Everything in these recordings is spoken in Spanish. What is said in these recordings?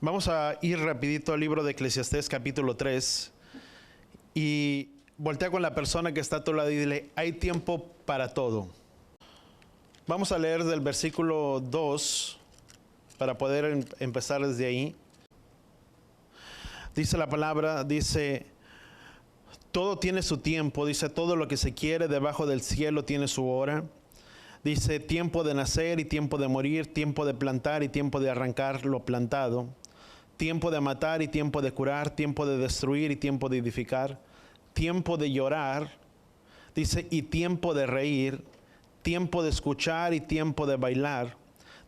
Vamos a ir rapidito al libro de Eclesiastés capítulo 3 y voltea con la persona que está a tu lado y dile, hay tiempo para todo. Vamos a leer del versículo 2 para poder empezar desde ahí. Dice la palabra, dice, todo tiene su tiempo, dice, todo lo que se quiere debajo del cielo tiene su hora. Dice, tiempo de nacer y tiempo de morir, tiempo de plantar y tiempo de arrancar lo plantado. Tiempo de matar y tiempo de curar, tiempo de destruir y tiempo de edificar, tiempo de llorar, dice, y tiempo de reír, tiempo de escuchar y tiempo de bailar.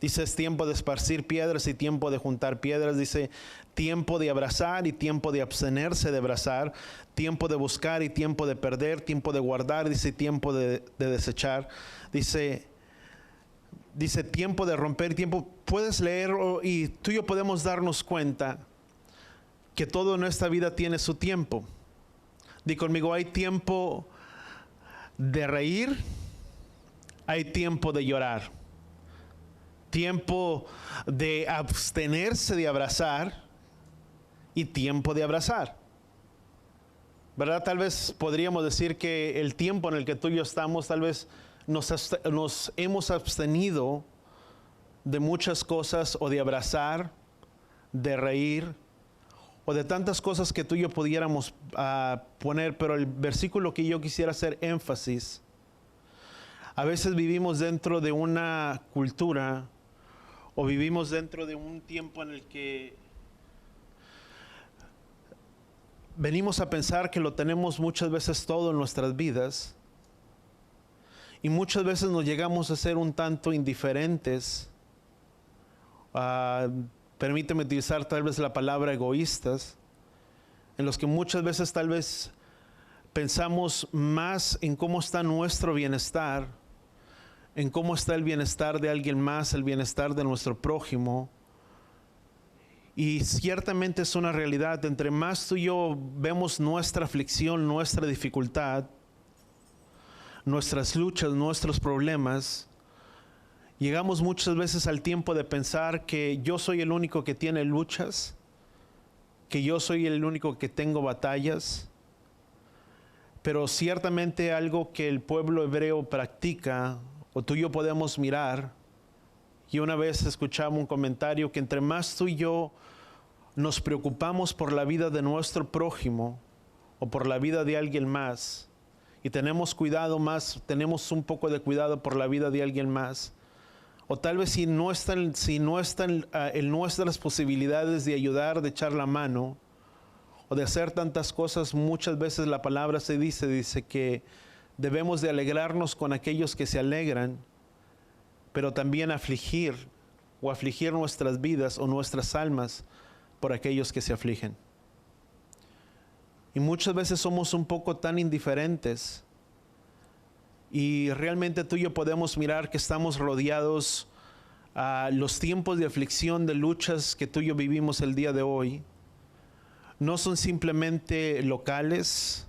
Dice, es tiempo de esparcir piedras y tiempo de juntar piedras. Dice, tiempo de abrazar y tiempo de abstenerse de abrazar, tiempo de buscar y tiempo de perder, tiempo de guardar, dice, tiempo de desechar. Dice tiempo de romper, tiempo. Puedes leer y tú y yo podemos darnos cuenta que todo en esta vida tiene su tiempo. Di conmigo, hay tiempo de reír, hay tiempo de llorar, tiempo de abstenerse de abrazar y tiempo de abrazar. ¿Verdad? Tal vez podríamos decir que el tiempo en el que tú y yo estamos, tal vez nos hemos abstenido de muchas cosas, o de abrazar, de reír, o de tantas cosas que tú y yo pudiéramos poner, pero el versículo que yo quisiera hacer énfasis, a veces vivimos dentro de una cultura, o vivimos dentro de un tiempo en el que venimos a pensar que lo tenemos muchas veces todo en nuestras vidas, y muchas veces nos llegamos a ser un tanto indiferentes, permíteme utilizar tal vez la palabra egoístas, en los que muchas veces tal vez pensamos más en cómo está nuestro bienestar, en cómo está el bienestar de alguien más, el bienestar de nuestro prójimo. Y ciertamente es una realidad, entre más tú y yo vemos nuestra aflicción, nuestra dificultad, nuestras luchas, nuestros problemas, llegamos muchas veces al tiempo de pensar que yo soy el único que tiene luchas, que yo soy el único que tengo batallas. Pero ciertamente algo que el pueblo hebreo practica, o tú y yo podemos mirar, y una vez escuchaba un comentario que entre más tú y yo nos preocupamos por la vida de nuestro prójimo, o por la vida de alguien más, y tenemos cuidado más, tenemos un poco de cuidado por la vida de alguien más, o tal vez si no están en nuestras posibilidades de ayudar, de echar la mano, o de hacer tantas cosas, muchas veces la palabra dice que debemos de alegrarnos con aquellos que se alegran, pero también afligir nuestras vidas o nuestras almas por aquellos que se afligen. Y muchas veces somos un poco tan indiferentes, y realmente tú y yo podemos mirar que estamos rodeados a los tiempos de aflicción, de luchas que tú y yo vivimos el día de hoy. No son simplemente locales,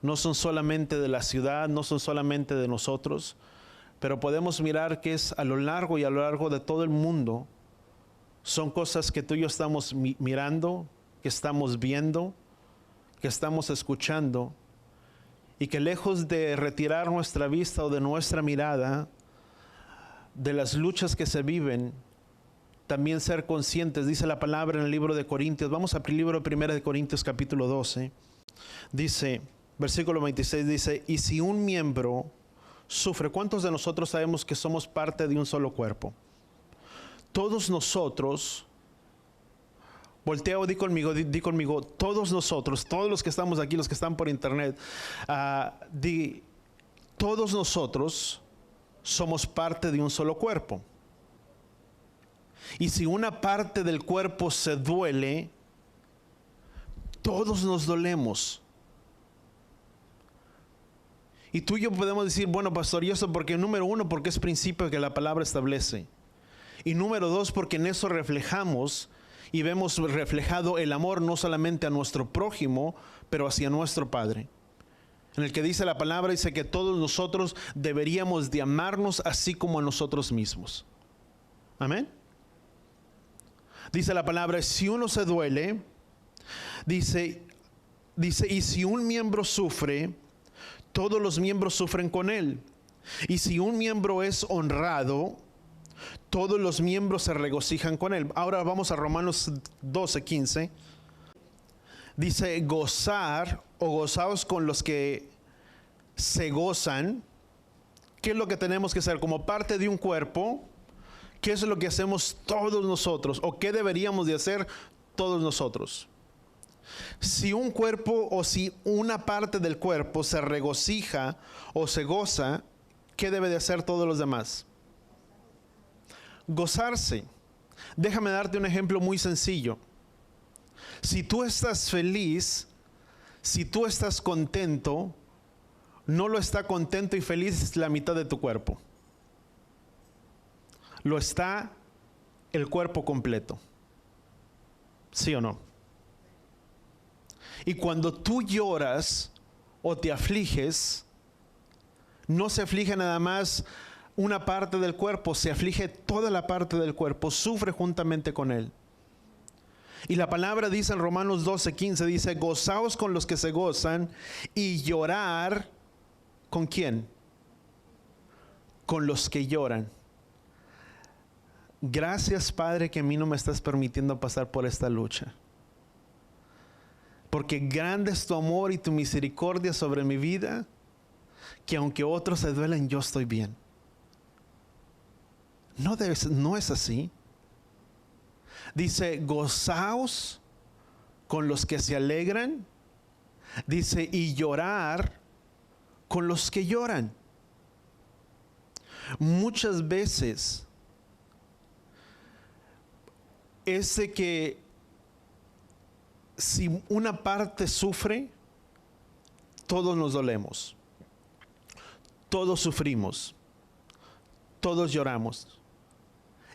no son solamente de la ciudad, no son solamente de nosotros, pero podemos mirar que es a lo largo de todo el mundo. Son cosas que tú y yo estamos mirando, que estamos viendo, que estamos escuchando, y que lejos de retirar nuestra vista o de nuestra mirada de las luchas que se viven, también ser conscientes. Dice la palabra en el libro de Corintios, vamos a abrir el libro 1 de Corintios capítulo 12, dice, versículo 26, dice, y si un miembro sufre, ¿cuántos de nosotros sabemos que somos parte de un solo cuerpo? Todos nosotros, voltea o di conmigo, todos nosotros, todos los que estamos aquí, los que están por internet, todos nosotros somos parte de un solo cuerpo. Y si una parte del cuerpo se duele, todos nos dolemos. Y tú y yo podemos decir, bueno, pastor, y eso porque número uno, porque es principio que la palabra establece. Y número dos, porque en eso reflejamos y vemos reflejado el amor no solamente a nuestro prójimo, pero hacia nuestro Padre. En el que dice la palabra, dice que todos nosotros deberíamos de amarnos así como a nosotros mismos. Amén. Dice la palabra, si uno se duele, dice, y si un miembro sufre, todos los miembros sufren con él. Y si un miembro es honrado, todos los miembros se regocijan con él. Ahora vamos a Romanos 12:15. Dice, gozar o gozaos con los que se gozan. ¿Qué es lo que tenemos que hacer? Como parte de un cuerpo, ¿qué es lo que hacemos todos nosotros? ¿O qué deberíamos de hacer todos nosotros? Si un cuerpo o si una parte del cuerpo se regocija o se goza, ¿qué debe de hacer todos los demás? Gozarse. Déjame darte un ejemplo muy sencillo. Si tú estás feliz, si tú estás contento, no lo está contento y feliz la mitad de tu cuerpo. Lo está el cuerpo completo. ¿Sí o no? Y cuando tú lloras o te afliges, no se aflige nada más una parte del cuerpo, se aflige toda la parte del cuerpo, sufre juntamente con él. Y la palabra dice en Romanos 12:15, dice, gozaos con los que se gozan y llorar, ¿con quién? Con los que lloran. Gracias, Padre, que a mí no me estás permitiendo pasar por esta lucha. Porque grande es tu amor y tu misericordia sobre mi vida, que aunque otros se duelen, yo estoy bien. No es así. Dice, gozaos con los que se alegran. Dice, y llorar con los que lloran. Muchas veces es de que si una parte sufre, todos nos dolemos. Todos sufrimos. Todos lloramos.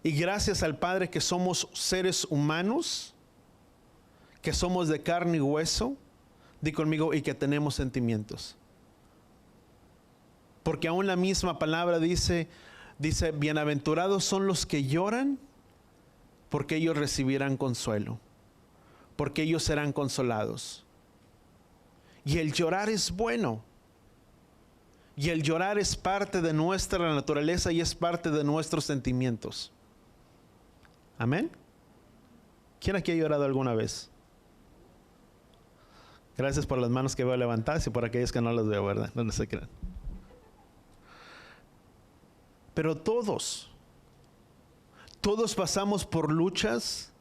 Y gracias al Padre que somos seres humanos, que somos de carne y hueso, di conmigo, y que tenemos sentimientos. Porque aún la misma palabra dice, bienaventurados son los que lloran, porque ellos recibirán consuelo, porque ellos serán consolados. Y el llorar es bueno. Y el llorar es parte de nuestra naturaleza y es parte de nuestros sentimientos. Amén. ¿Quién aquí ha llorado alguna vez? Gracias por las manos que veo levantadas y por aquellas que no las veo, ¿verdad? No se crean. Pero todos pasamos por luchas,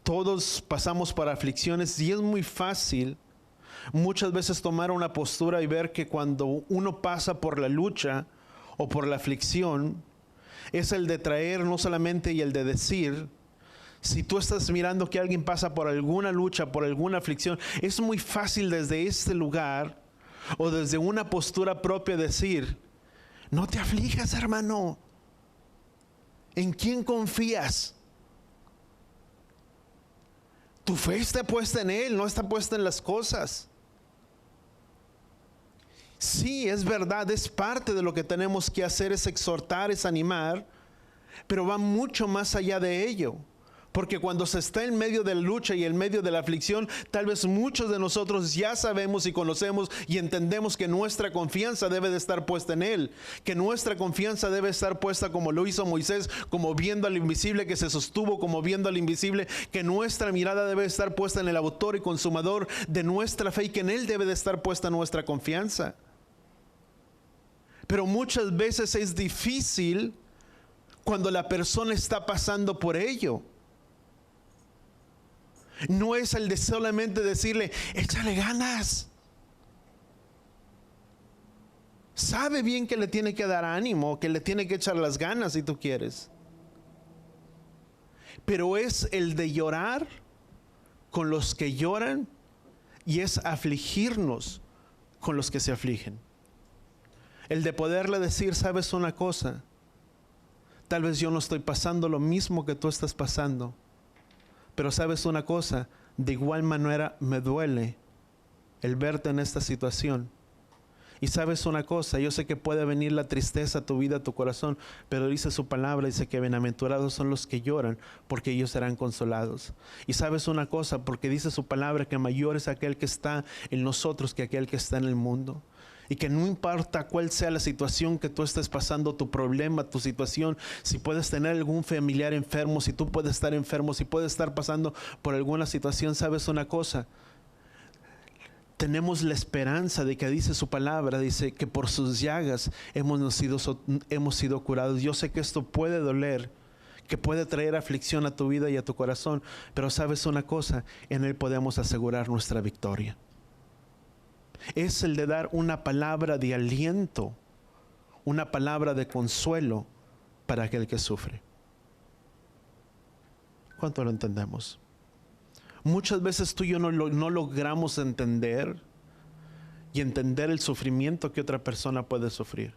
todos pasamos por aflicciones y es muy fácil muchas veces tomar una postura y ver que cuando uno pasa por la lucha o por la aflicción, es el de traer no solamente y el de decir, si tú estás mirando que alguien pasa por alguna lucha, por alguna aflicción, es muy fácil desde este lugar o desde una postura propia decir, no te aflijas, hermano. ¿En quién confías? Tu fe está puesta en Él, no está puesta en las cosas. Sí, es verdad, es parte de lo que tenemos que hacer, es exhortar, es animar, pero va mucho más allá de ello. Porque cuando se está en medio de la lucha y en medio de la aflicción, tal vez muchos de nosotros ya sabemos y conocemos y entendemos que nuestra confianza debe de estar puesta en Él. Que nuestra confianza debe estar puesta como lo hizo Moisés, como viendo al invisible que se sostuvo, como viendo al invisible. Que nuestra mirada debe estar puesta en el autor y consumador de nuestra fe y que en Él debe de estar puesta nuestra confianza. Pero muchas veces es difícil cuando la persona está pasando por ello. No es el de solamente decirle, échale ganas. Sabe bien que le tiene que dar ánimo, que le tiene que echar las ganas si tú quieres. Pero es el de llorar con los que lloran y es afligirnos con los que se afligen. El de poderle decir, sabes una cosa, tal vez yo no estoy pasando lo mismo que tú estás pasando. Pero sabes una cosa, de igual manera me duele el verte en esta situación. Y sabes una cosa, yo sé que puede venir la tristeza a tu vida, a tu corazón, pero dice su palabra, dice que bienaventurados son los que lloran, porque ellos serán consolados. Y sabes una cosa, porque dice su palabra que mayor es aquel que está en nosotros que aquel que está en el mundo. Y que no importa cuál sea la situación que tú estés pasando, tu problema, tu situación, si puedes tener algún familiar enfermo, si tú puedes estar enfermo, si puedes estar pasando por alguna situación, sabes una cosa, tenemos la esperanza de que dice su palabra, dice que por sus llagas hemos sido curados. Yo sé que esto puede doler, que puede traer aflicción a tu vida y a tu corazón, pero sabes una cosa, en Él podemos asegurar nuestra victoria. Es el de dar una palabra de aliento, una palabra de consuelo para aquel que sufre. ¿Cuánto lo entendemos? Muchas veces tú y yo no logramos entender el sufrimiento que otra persona puede sufrir.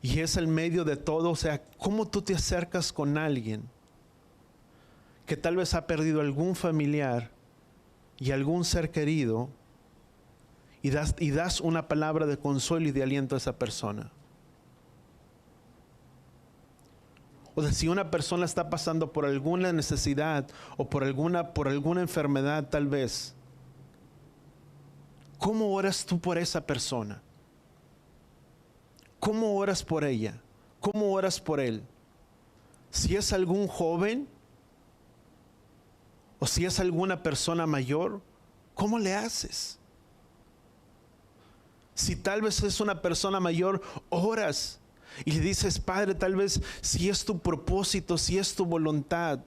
Y es el medio de todo, o sea, cómo tú te acercas con alguien que tal vez ha perdido algún familiar y algún ser querido y das una palabra de consuelo y de aliento a esa persona. O sea, si una persona está pasando por alguna necesidad o por alguna enfermedad tal vez, ¿cómo oras tú por esa persona? ¿Cómo oras por ella? ¿Cómo oras por él? Si es algún joven o si es alguna persona mayor, ¿cómo le haces? Si tal vez es una persona mayor, oras y le dices, Padre, tal vez si es tu propósito, si es tu voluntad,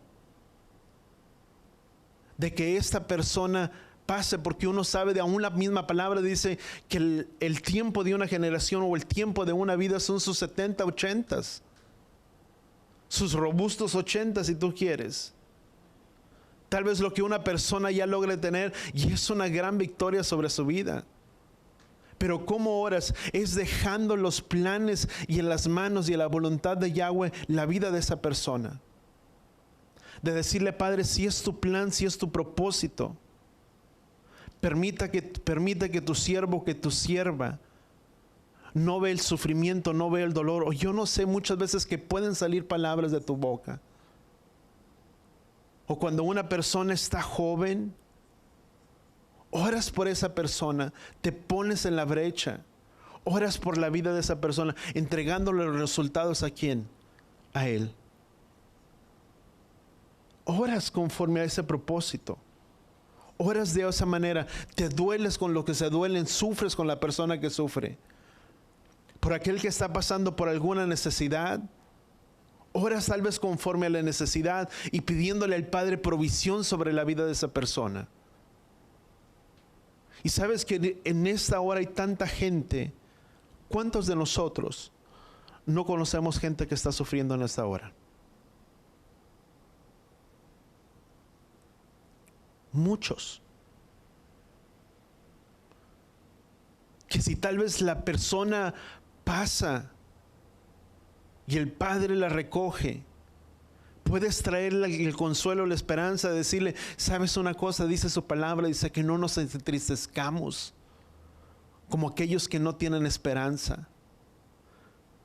de que esta persona pase, porque uno sabe, de aún la misma palabra dice que el tiempo de una generación o el tiempo de una vida son sus 70, 80, sus robustos 80 si tú quieres. Tal vez lo que una persona ya logre tener y es una gran victoria sobre su vida. Pero ¿cómo oras? Es dejando los planes y en las manos y en la voluntad de Yahweh la vida de esa persona. De decirle, Padre, si es tu plan, si es tu propósito, permita que tu siervo, que tu sierva no ve el sufrimiento, no ve el dolor. O yo no sé, muchas veces que pueden salir palabras de tu boca. O cuando una persona está joven, oras por esa persona, te pones en la brecha, oras por la vida de esa persona, entregándole los resultados ¿a quién? A Él. Oras conforme a ese propósito. Oras de esa manera, te dueles con lo que se duelen, sufres con la persona que sufre. Por aquel que está pasando por alguna necesidad, oras tal vez conforme a la necesidad y pidiéndole al Padre provisión sobre la vida de esa persona. Y sabes que en esta hora hay tanta gente. ¿Cuántos de nosotros no conocemos gente que está sufriendo en esta hora? Muchos. Que si tal vez la persona pasa y el Padre la recoge, puedes traerle el consuelo, la esperanza, decirle, sabes una cosa, dice su palabra, dice que no nos entristezcamos como aquellos que no tienen esperanza.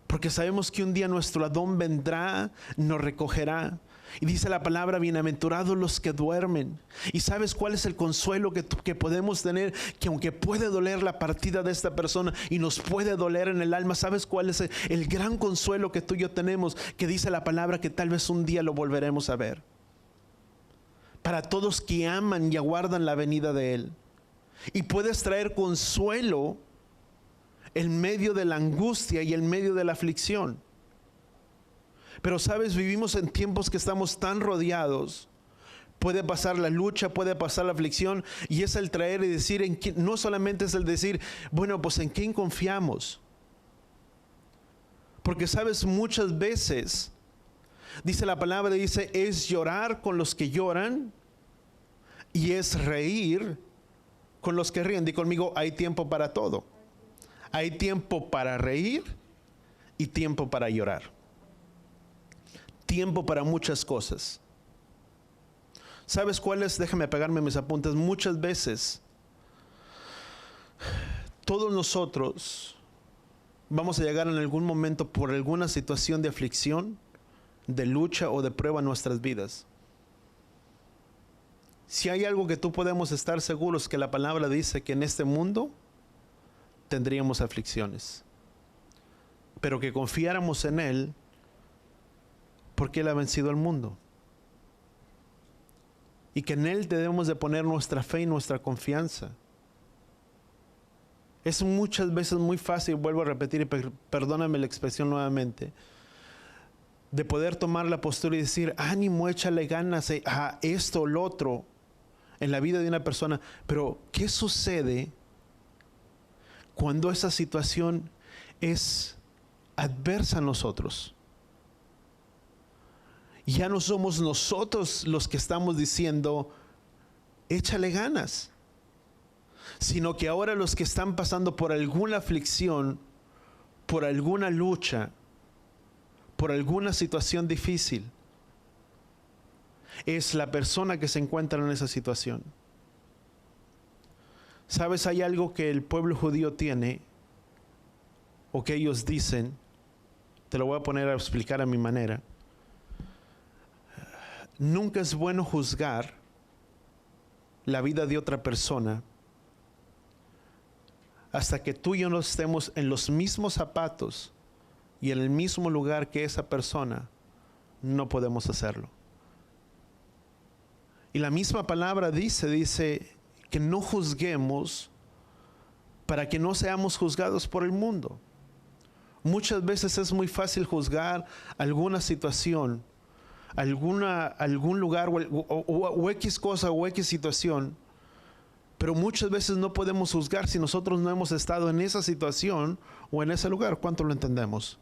Porque sabemos que un día nuestro Adón vendrá, nos recogerá. Y dice la palabra, bienaventurados los que duermen. Y sabes cuál es el consuelo que podemos tener, que aunque puede doler la partida de esta persona y nos puede doler en el alma, ¿sabes cuál es el gran consuelo que tú y yo tenemos? Que dice la palabra que tal vez un día lo volveremos a ver. Para todos que aman y aguardan la venida de Él. Y puedes traer consuelo en medio de la angustia y en medio de la aflicción. Pero sabes, vivimos en tiempos que estamos tan rodeados. Puede pasar la lucha, puede pasar la aflicción, y es el traer y decir, no solamente es el decir, bueno, pues ¿en quién confiamos? Porque sabes, muchas veces, dice la palabra, dice, es llorar con los que lloran y es reír con los que ríen. Di conmigo, hay tiempo para todo. Hay tiempo para reír y tiempo para llorar. Tiempo para muchas cosas. ¿Sabes cuál es? Déjame pegarme mis apuntes. Muchas veces Todos nosotros vamos a llegar en algún momento por alguna situación de aflicción, de lucha o de prueba en nuestras vidas. Si hay algo que tú podemos estar seguros, que la palabra dice que en este mundo tendríamos aflicciones, pero que confiáramos en Él porque Él ha vencido al mundo. Y que en Él debemos de poner nuestra fe y nuestra confianza. Es muchas veces muy fácil, vuelvo a repetir, y perdóname la expresión nuevamente, de poder tomar la postura y decir, ánimo, échale ganas a esto o lo otro en la vida de una persona. Pero, ¿qué sucede cuando esa situación es adversa a nosotros? Ya no somos nosotros los que estamos diciendo, échale ganas, sino que ahora los que están pasando por alguna aflicción, por alguna lucha, por alguna situación difícil, es la persona que se encuentra en esa situación. ¿Sabes? Hay algo que el pueblo judío tiene, o que ellos dicen, te lo voy a poner a explicar a mi manera. Nunca es bueno juzgar la vida de otra persona hasta que tú y yo no estemos en los mismos zapatos y en el mismo lugar que esa persona. No podemos hacerlo. Y la misma palabra dice que no juzguemos para que no seamos juzgados por el mundo. Muchas veces es muy fácil juzgar alguna situación, algún lugar o X cosa o X situación, pero muchas veces no podemos juzgar si nosotros no hemos estado en esa situación o en ese lugar. ¿Cuánto lo entendemos?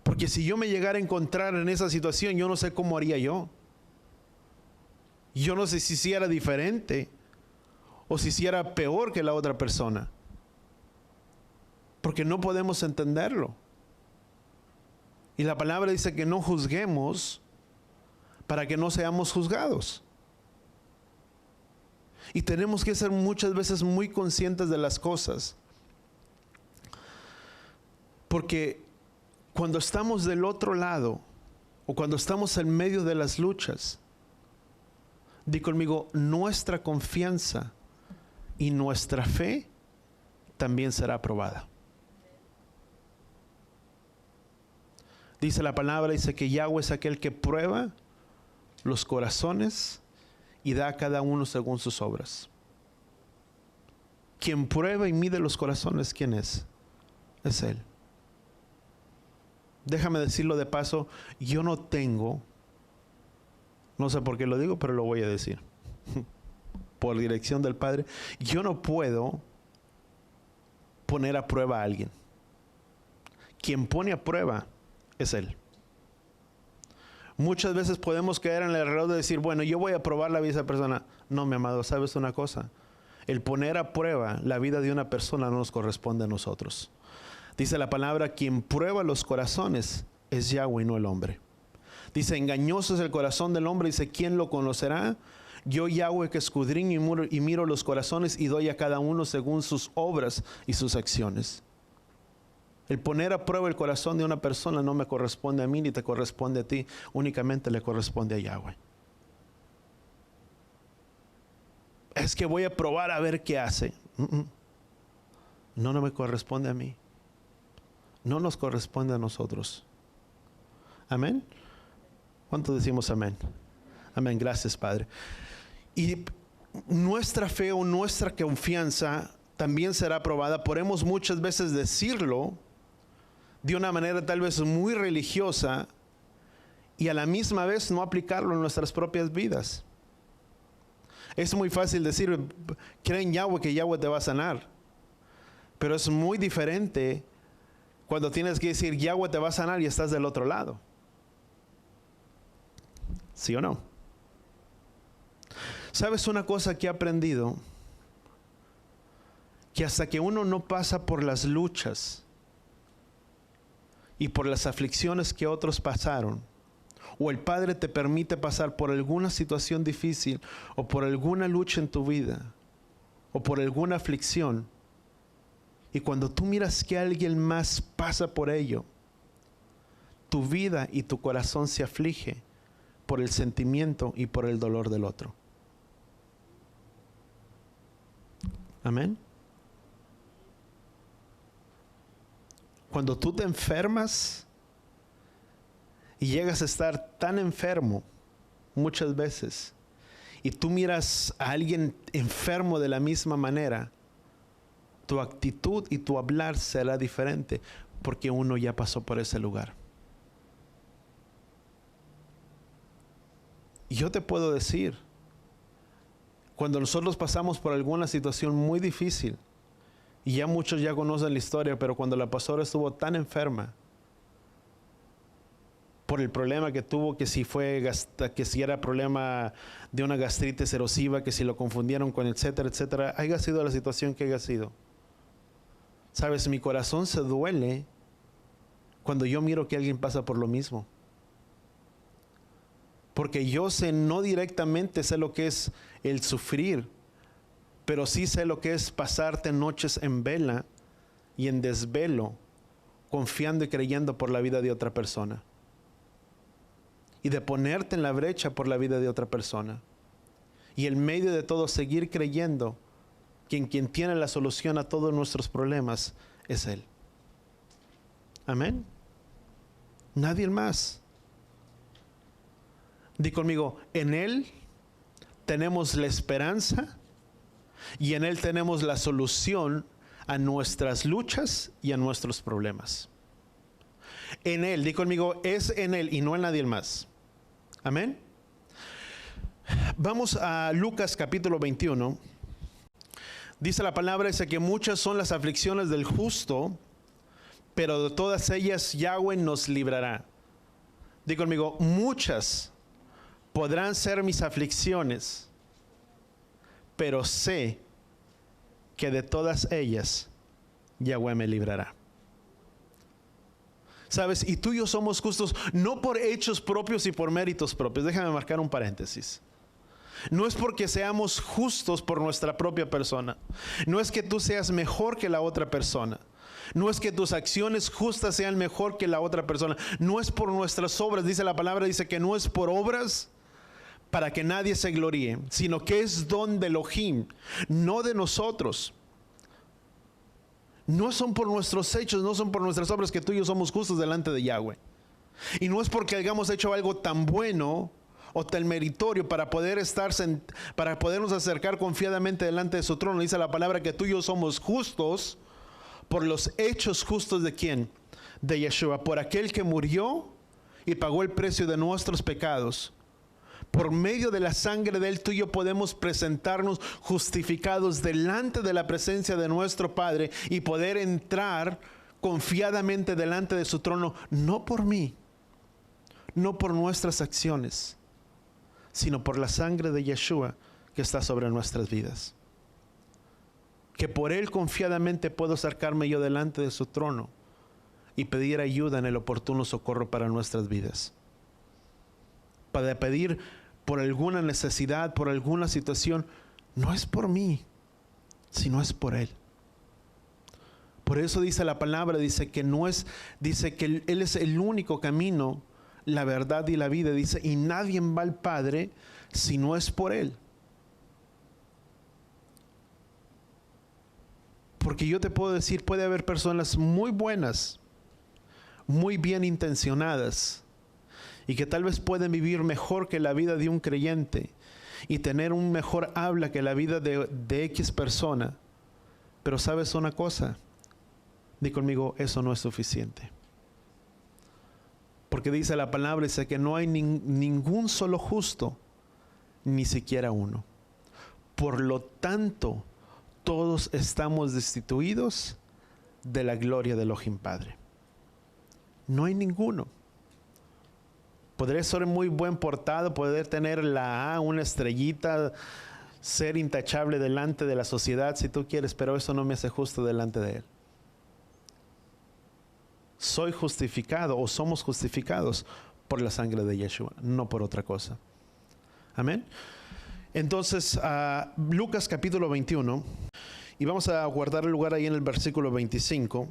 Porque si yo me llegara a encontrar en esa situación, yo no sé cómo haría yo. Yo no sé si era diferente o si era peor que la otra persona, porque no podemos entenderlo. Y la palabra dice que no juzguemos para que no seamos juzgados. Y tenemos que ser muchas veces muy conscientes de las cosas. Porque cuando estamos del otro lado, o cuando estamos en medio de las luchas, di conmigo, nuestra confianza y nuestra fe también será probada. Dice la palabra, dice que Yahweh es aquel que prueba los corazones y da a cada uno según sus obras. Quien prueba y mide los corazones, ¿quién es? Es Él. Déjame decirlo de paso, yo no tengo, no sé por qué lo digo, pero lo voy a decir, por dirección del Padre, yo no puedo poner a prueba a alguien. Quien pone a prueba es Él. Muchas veces podemos caer en el error de decir, bueno, yo voy a probar la vida de esa persona. No, mi amado, ¿sabes una cosa? El poner a prueba la vida de una persona no nos corresponde a nosotros. Dice la palabra, quien prueba los corazones es Yahweh y no el hombre. Dice, engañoso es el corazón del hombre. Dice, ¿quién lo conocerá? Yo, Yahweh, que escudriño y miro los corazones y doy a cada uno según sus obras y sus acciones. El poner a prueba el corazón de una persona no me corresponde a mí ni te corresponde a ti, únicamente le corresponde a Yahweh. Es que voy a probar a ver qué hace. No me corresponde a mí. No nos corresponde a nosotros. Amén. ¿Cuánto decimos amén? Amén. Gracias, Padre. Y nuestra fe o nuestra confianza también será probada. Podemos muchas veces decirlo de una manera tal vez muy religiosa y a la misma vez no aplicarlo en nuestras propias vidas. Es muy fácil decir, cree en Yahweh que Yahweh te va a sanar. Pero es muy diferente cuando tienes que decir Yahweh te va a sanar y estás del otro lado. ¿Sí o no? ¿Sabes una cosa que he aprendido? Que hasta que uno no pasa por las luchas y por las aflicciones que otros pasaron, o el Padre te permite pasar por alguna situación difícil o por alguna lucha en tu vida, o por alguna aflicción, y cuando tú miras que alguien más pasa por ello, tu vida y tu corazón se aflige por el sentimiento y por el dolor del otro. Amén. Cuando tú te enfermas y llegas a estar tan enfermo muchas veces, y tú miras a alguien enfermo de la misma manera, tu actitud y tu hablar será diferente, porque uno ya pasó por ese lugar. Y yo te puedo decir, cuando nosotros pasamos por alguna situación muy difícil, y ya muchos ya conocen la historia, pero cuando la pastora estuvo tan enferma, por el problema que tuvo, que si era problema de una gastritis erosiva, que si lo confundieron con etcétera, etcétera, haya sido la situación que haya sido. Sabes, mi corazón se duele cuando yo miro que alguien pasa por lo mismo. Porque yo sé, no directamente sé lo que es el sufrir, pero sí sé lo que es pasarte noches en vela y en desvelo, confiando y creyendo por la vida de otra persona. Y de ponerte en la brecha por la vida de otra persona. Y en medio de todo seguir creyendo que quien tiene la solución a todos nuestros problemas es Él. Amén. Nadie más. Di conmigo, en Él tenemos la esperanza y en Él tenemos la solución a nuestras luchas y a nuestros problemas. En Él, di conmigo, es en Él y no en nadie más. Amén. Vamos a Lucas capítulo 21. Dice la palabra, dice que muchas son las aflicciones del justo, pero de todas ellas Yahweh nos librará. Di conmigo, muchas podrán ser mis aflicciones, pero sé que de todas ellas Yahweh me librará. ¿Sabes? Y tú y yo somos justos no por hechos propios y por méritos propios. Déjame marcar un paréntesis. No es porque seamos justos por nuestra propia persona. No es que tú seas mejor que la otra persona. No es que tus acciones justas sean mejor que la otra persona. No es por nuestras obras. Dice la palabra, dice que no es por obras para que nadie se gloríe, sino que es don de Elohim, no de nosotros. No son por nuestros hechos, no son por nuestras obras que tú y yo somos justos delante de Yahweh. Y no es porque hayamos hecho algo tan bueno o tan meritorio para podernos acercar confiadamente delante de su trono. Dice la palabra que tú y yo somos justos por los hechos justos ¿de quién? De Yeshua, por aquel que murió y pagó el precio de nuestros pecados. Por medio de la sangre de Él, tú y yo podemos presentarnos justificados delante de la presencia de nuestro Padre y poder entrar confiadamente delante de su trono, no por mí, no por nuestras acciones, sino por la sangre de Yeshua que está sobre nuestras vidas. Que por Él confiadamente puedo acercarme yo delante de su trono y pedir ayuda en el oportuno socorro para nuestras vidas. Para pedir por alguna necesidad, por alguna situación, no es por mí, sino es por Él. Por eso dice la palabra, dice que Él es el único camino, la verdad y la vida. Dice, y nadie va al Padre si no es por Él. Porque yo te puedo decir, puede haber personas muy buenas, muy bien intencionadas, y que tal vez pueden vivir mejor que la vida de un creyente y tener un mejor habla que la vida de X persona. Pero ¿sabes una cosa? Di conmigo, eso no es suficiente. Porque dice la palabra, dice que no hay ningún solo justo, ni siquiera uno. Por lo tanto, todos estamos destituidos de la gloria del Elohim Padre. No hay ninguno. Podré ser muy buen portado, poder tener la A, una estrellita, ser intachable delante de la sociedad si tú quieres, pero eso no me hace justo delante de Él. Soy justificado o somos justificados por la sangre de Yeshua, no por otra cosa. Amén. Entonces, Lucas capítulo 21, y vamos a guardar el lugar ahí en el versículo 25.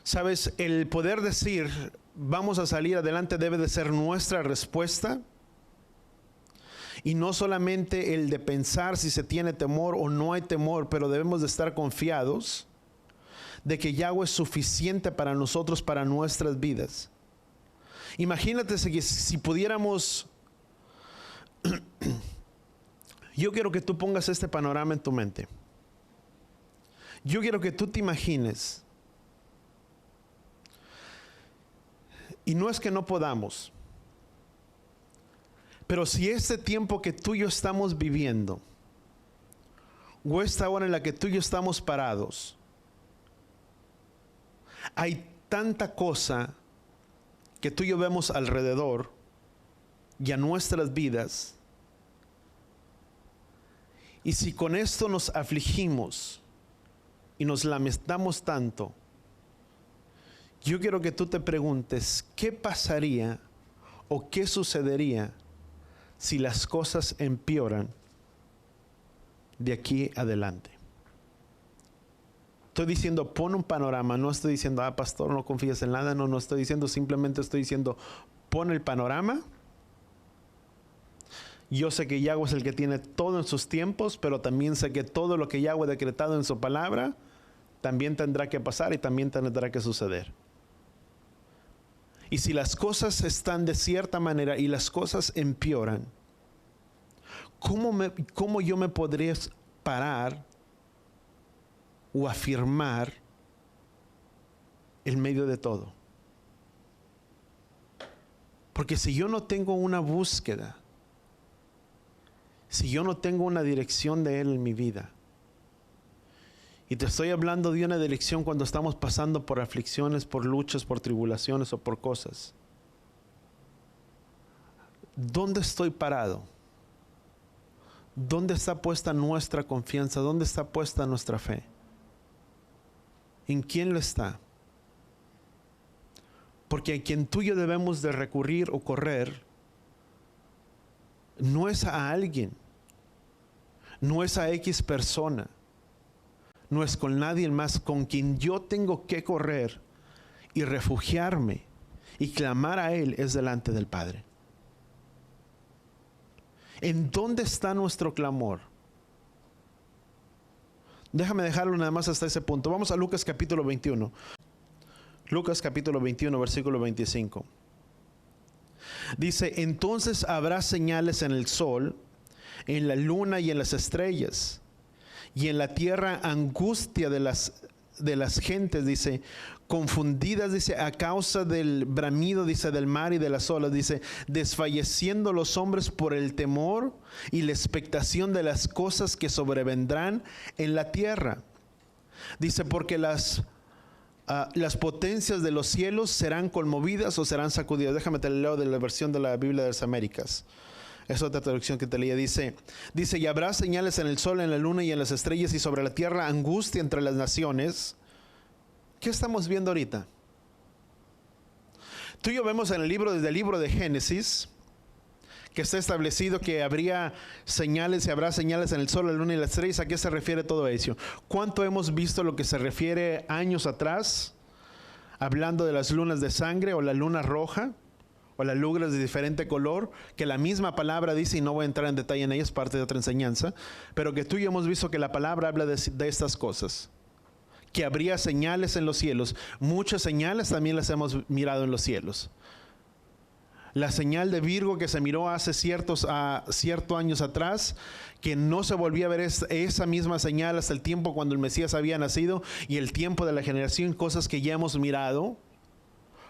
Sabes, el poder decir, vamos a salir adelante, debe de ser nuestra respuesta. Y no solamente el de pensar si se tiene temor o no hay temor, pero debemos de estar confiados de que Yahweh es suficiente para nosotros, para nuestras vidas. Imagínate si pudiéramos... Yo quiero que tú pongas este panorama en tu mente. Yo quiero que tú te imagines. Y no es que no podamos, pero si este tiempo que tú y yo estamos viviendo, o esta hora en la que tú y yo estamos parados, hay tanta cosa que tú y yo vemos alrededor y a nuestras vidas, y si con esto nos afligimos y nos lamentamos tanto, yo quiero que tú te preguntes, ¿qué pasaría o qué sucedería si las cosas empeoran de aquí adelante? Estoy diciendo, pon un panorama, no estoy diciendo, pastor, no confías en nada, no estoy diciendo, simplemente estoy diciendo, pon el panorama. Yo sé que Yahweh es el que tiene todo en sus tiempos, pero también sé que todo lo que Yahweh ha decretado en su palabra, también tendrá que pasar y también tendrá que suceder. Y si las cosas están de cierta manera y las cosas empeoran, ¿cómo yo me podría parar o afirmar en medio de todo? Porque si yo no tengo una búsqueda, si yo no tengo una dirección de Él en mi vida, y te estoy hablando de una dirección cuando estamos pasando por aflicciones, por luchas, por tribulaciones o por cosas, ¿dónde estoy parado? ¿Dónde está puesta nuestra confianza? ¿Dónde está puesta nuestra fe? ¿En quién lo está? Porque a quien tú y yo debemos de recurrir o correr no es a alguien, no es a X persona, no es con nadie más. Con quien yo tengo que correr y refugiarme y clamar a Él es delante del Padre. ¿En dónde está nuestro clamor? Déjame dejarlo nada más hasta ese punto. Vamos a Lucas capítulo 21. Lucas capítulo 21, versículo 25. Dice, entonces habrá señales en el sol, en la luna y en las estrellas, y en la tierra angustia de las gentes, dice, confundidas, dice, a causa del bramido, dice, del mar y de las olas, dice, desfalleciendo los hombres por el temor y la expectación de las cosas que sobrevendrán en la tierra. Dice, porque las potencias de los cielos serán conmovidas o serán sacudidas. Déjame te leo de la versión de la Biblia de las Américas. Es otra traducción que te leía. Dice, y habrá señales en el sol, en la luna y en las estrellas, y sobre la tierra angustia entre las naciones. ¿Qué estamos viendo ahorita? Tú y yo vemos en desde el libro de Génesis, que está establecido que habría señales y habrá señales en el sol, la luna y las estrellas. ¿A qué se refiere todo eso? ¿Cuánto hemos visto lo que se refiere años atrás, hablando de las lunas de sangre o la luna roja? O las lunas de diferente color, que la misma palabra dice, y no voy a entrar en detalle en ella, es parte de otra enseñanza, pero que tú y yo hemos visto que la palabra habla de estas cosas, que habría señales en los cielos. Muchas señales también las hemos mirado en los cielos. La señal de Virgo que se miró hace ciertos años atrás, que no se volvía a ver esa misma señal hasta el tiempo cuando el Mesías había nacido, y el tiempo de la generación, cosas que ya hemos mirado,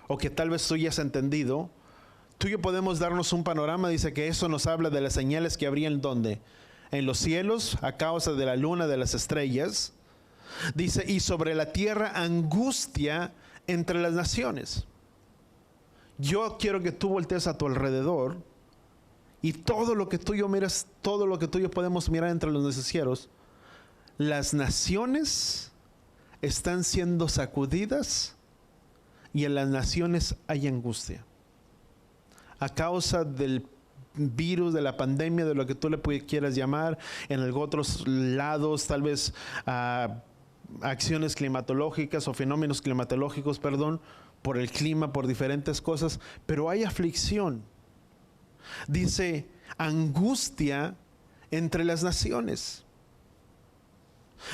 o que tal vez tú ya has entendido. Tú y yo podemos darnos un panorama. Dice que eso nos habla de las señales que habría en donde, en los cielos, a causa de la luna, de las estrellas. Dice, y sobre la tierra angustia entre las naciones. Yo quiero que tú voltees a tu alrededor y todo lo que tú y yo miras, todo lo que tú y yo podemos mirar entre los noticieros, las naciones están siendo sacudidas y en las naciones hay angustia a causa del virus, de la pandemia, de lo que tú le quieras llamar, en otros lados, tal vez acciones climatológicas o fenómenos climatológicos, perdón, por el clima, por diferentes cosas, pero hay aflicción. Dice, angustia entre las naciones.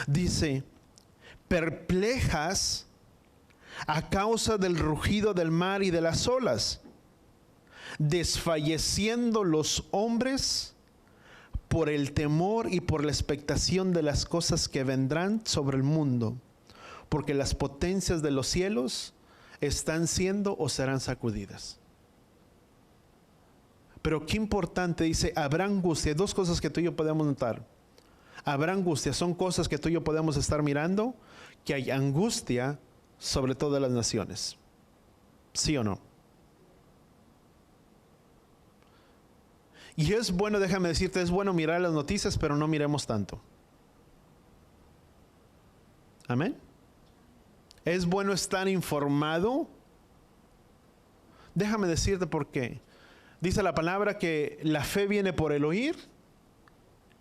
Dice, perplejas a causa del rugido del mar y de las olas, desfalleciendo los hombres por el temor y por la expectación de las cosas que vendrán sobre el mundo, porque las potencias de los cielos están siendo o serán sacudidas. Pero qué importante, dice, habrá angustia. Dos cosas que tú y yo podemos notar. Habrá angustia, son cosas que tú y yo podemos estar mirando, que hay angustia sobre todas las naciones. ¿Sí o no? Y es bueno, déjame decirte, es bueno mirar las noticias, pero no miremos tanto. Amén. Es bueno estar informado. Déjame decirte por qué. Dice la palabra que la fe viene por el oír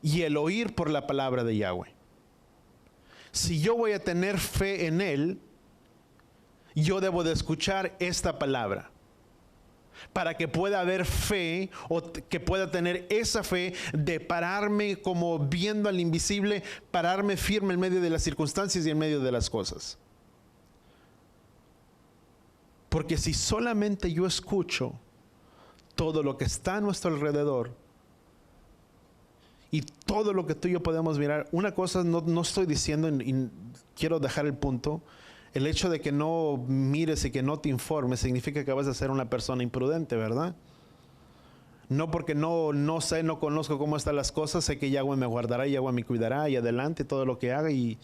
y el oír por la palabra de Yahweh. Si yo voy a tener fe en Él, yo debo de escuchar esta palabra. Para que pueda haber fe, o que pueda tener esa fe de pararme como viendo al invisible, pararme firme en medio de las circunstancias y en medio de las cosas. Porque si solamente yo escucho todo lo que está a nuestro alrededor y todo lo que tú y yo podemos mirar, una cosa no estoy diciendo, y quiero dejar el punto. El hecho de que no mires y que no te informes significa que vas a ser una persona imprudente, ¿verdad? No porque no sé, no conozco cómo están las cosas, sé que Yahweh me guardará, Yahweh me cuidará y adelante todo lo que haga y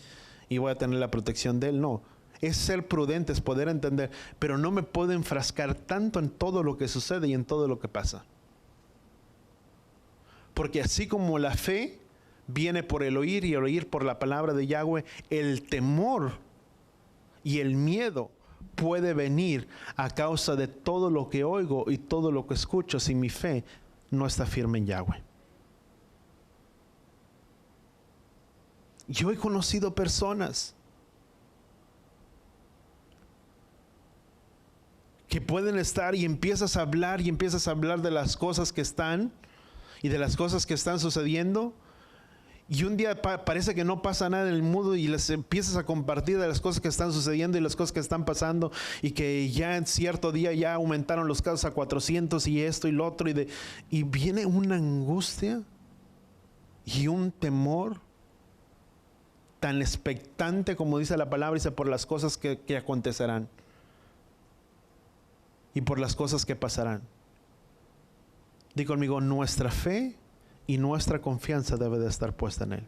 voy a tener la protección de Él. No, es ser prudente, es poder entender, pero no me puedo enfrascar tanto en todo lo que sucede y en todo lo que pasa. Porque así como la fe viene por el oír y el oír por la palabra de Yahweh, el temor y el miedo puede venir a causa de todo lo que oigo y todo lo que escucho si mi fe no está firme en Yahweh. Yo he conocido personas que pueden estar y empiezas a hablar de las cosas que están y de las cosas que están sucediendo. Y un día parece que no pasa nada en el mundo y les empiezas a compartir de las cosas que están sucediendo y las cosas que están pasando, y que ya en cierto día ya aumentaron los casos a 400 y esto y lo otro, y viene una angustia y un temor tan expectante, como dice la palabra, dice, por las cosas que acontecerán y por las cosas que pasarán. Di conmigo, nuestra fe y nuestra confianza debe de estar puesta en Él.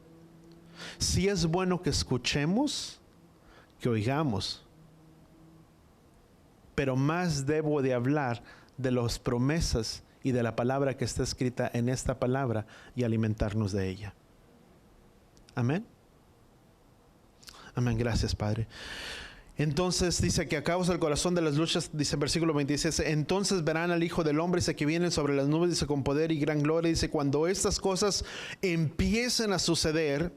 Sí es bueno que escuchemos, que oigamos, pero más debo de hablar de las promesas y de la palabra que está escrita en esta palabra y alimentarnos de ella. Amén. Amén. Gracias, Padre. Entonces dice que a causa del corazón de las luchas, dice en versículo 26, entonces verán al Hijo del Hombre, dice, que viene sobre las nubes, dice, con poder y gran gloria. Dice, cuando estas cosas empiecen a suceder,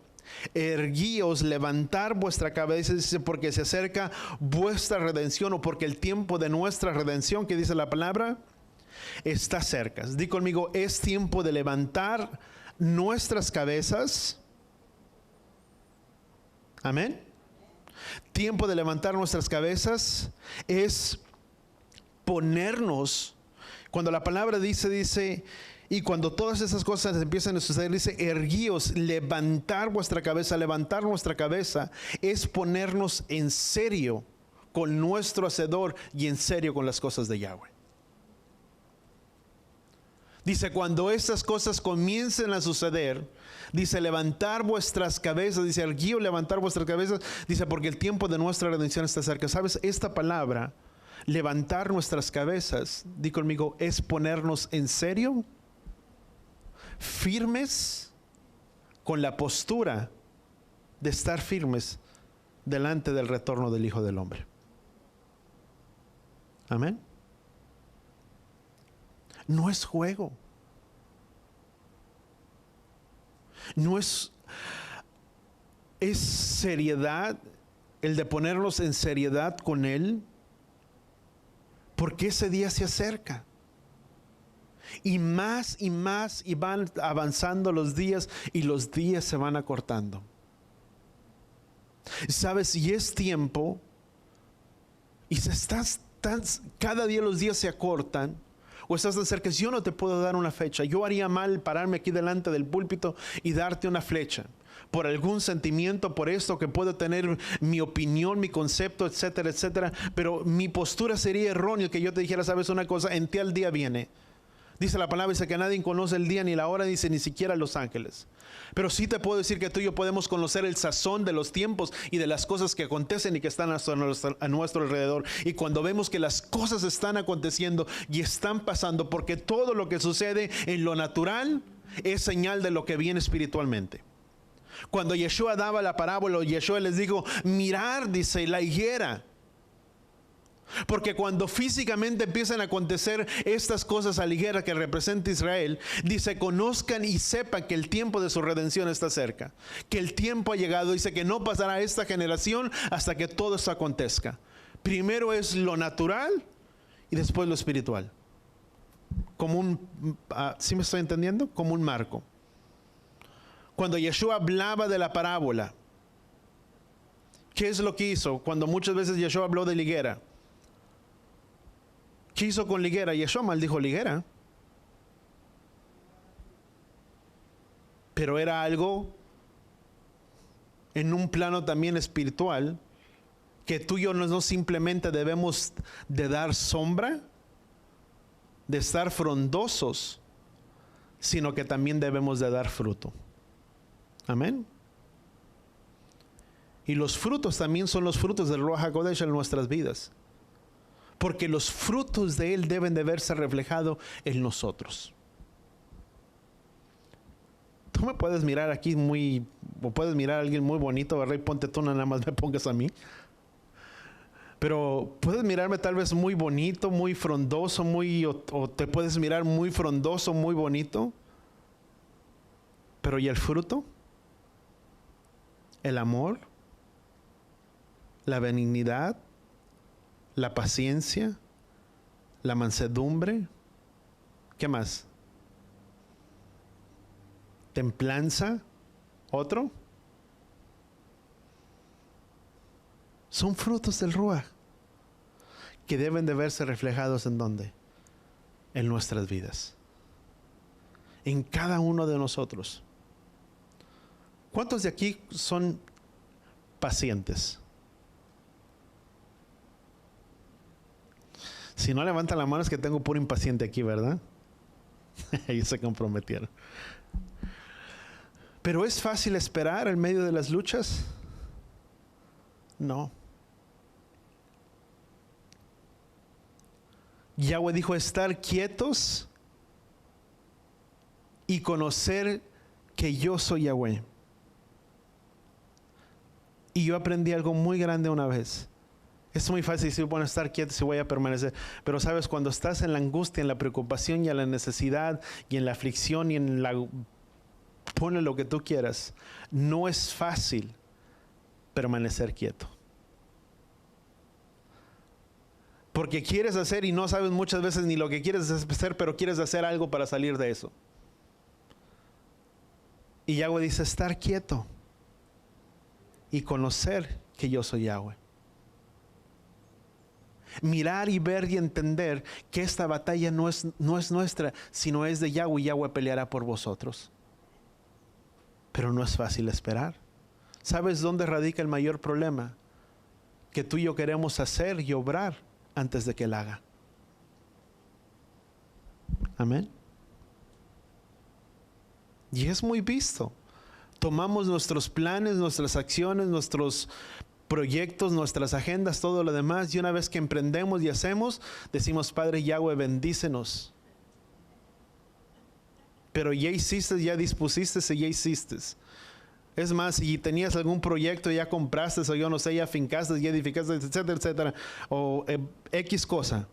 erguíos, levantar vuestra cabeza, dice, porque se acerca vuestra redención, o porque el tiempo de nuestra redención, que dice la palabra, está cerca. Di conmigo, es tiempo de levantar nuestras cabezas. Amén. Tiempo de levantar nuestras cabezas es ponernos, cuando la palabra dice, y cuando todas esas cosas empiezan a suceder, dice, erguíos, levantar vuestra cabeza. Levantar nuestra cabeza es ponernos en serio con nuestro Hacedor y en serio con las cosas de Yahweh. Dice, cuando estas cosas comiencen a suceder, dice, levantar vuestras cabezas, dice, erguíos, levantar vuestras cabezas, dice, porque el tiempo de nuestra redención está cerca. ¿Sabes? Esta palabra, levantar nuestras cabezas, di conmigo, es ponernos en serio, firmes, con la postura de estar firmes delante del retorno del Hijo del Hombre. Amén. No es juego. No es seriedad, el de ponernos en seriedad con Él, porque ese día se acerca. Y más y más, y van avanzando los días, y los días se van acortando. ¿Sabes? Y es tiempo, y cada día los días se acortan, o estás tan cerca. Yo no te puedo dar una fecha. Yo haría mal pararme aquí delante del púlpito y darte una flecha por algún sentimiento, por esto que puedo tener mi opinión, mi concepto, etcétera, etcétera. Pero mi postura sería errónea que yo te dijera, ¿sabes una cosa? En ti el día viene. Dice la palabra, dice que nadie conoce el día ni la hora, dice ni siquiera los ángeles. Pero sí te puedo decir que tú y yo podemos conocer el sazón de los tiempos y de las cosas que acontecen y que están a nuestro alrededor. Y cuando vemos que las cosas están aconteciendo y están pasando, porque todo lo que sucede en lo natural es señal de lo que viene espiritualmente. Cuando Yeshua daba la parábola, Yeshua les dijo, mirar, dice, la higuera. Porque cuando físicamente empiezan a acontecer estas cosas a la higuera que representa Israel, dice, conozcan y sepan que el tiempo de su redención está cerca, que el tiempo ha llegado. Dice que no pasará esta generación hasta que todo esto acontezca. Primero es lo natural y después lo espiritual. Como ¿sí me estoy entendiendo? Como un marco. Cuando Yeshua hablaba de la parábola, ¿qué es lo que hizo? Cuando muchas veces Yeshua habló de la higuera, ¿qué hizo con la higuera? Yeshua maldijo la higuera. Pero era algo en un plano también espiritual, que tú y yo no simplemente debemos de dar sombra, de estar frondosos, sino que también debemos de dar fruto. Amén. Y los frutos también son los frutos del Ruach HaKodesh en nuestras vidas. Porque los frutos de Él deben de verse reflejados en nosotros. Tú me puedes mirar aquí o puedes mirar a alguien muy bonito, ¿verdad? Y ponte tú, nada más me pongas a mí. Pero puedes mirarme tal vez muy bonito, muy frondoso, o te puedes mirar muy frondoso, muy bonito. Pero ¿y el fruto? El amor, la benignidad, la paciencia, la mansedumbre, ¿qué más? Templanza, ¿otro? Son frutos del Ruach que deben de verse reflejados ¿en dónde? En nuestras vidas, en cada uno de nosotros. ¿Cuántos de aquí son pacientes? Si no levantan la mano es que tengo puro impaciente aquí, ¿verdad? Ellos se comprometieron. Pero ¿es fácil esperar en medio de las luchas? No. Yahweh dijo estar quietos y conocer que yo soy Yahweh. Y yo aprendí algo muy grande una vez. Es muy fácil decir, bueno, estar quieto si voy a permanecer. Pero sabes, cuando estás en la angustia, en la preocupación y en la necesidad y en la aflicción y en la... ponle lo que tú quieras. No es fácil permanecer quieto. Porque quieres hacer y no sabes muchas veces ni lo que quieres hacer, pero quieres hacer algo para salir de eso. Y Yahweh dice, estar quieto y conocer que yo soy Yahweh. Mirar y ver y entender que esta batalla no es nuestra, sino es de Yahweh, y Yahweh peleará por vosotros. Pero no es fácil esperar. ¿Sabes dónde radica el mayor problema? Que tú y yo queremos hacer y obrar antes de que Él haga. Amén. Y es muy visto. Tomamos nuestros planes, nuestras acciones, nuestros proyectos, nuestras agendas, todo lo demás, y una vez que emprendemos y hacemos, decimos, Padre Yahweh, bendícenos. Pero ya hiciste, ya dispusiste y ya hiciste. Es más, si tenías algún proyecto, ya compraste, o yo no sé, ya fincaste, ya edificaste, etcétera, etcétera, o X cosa,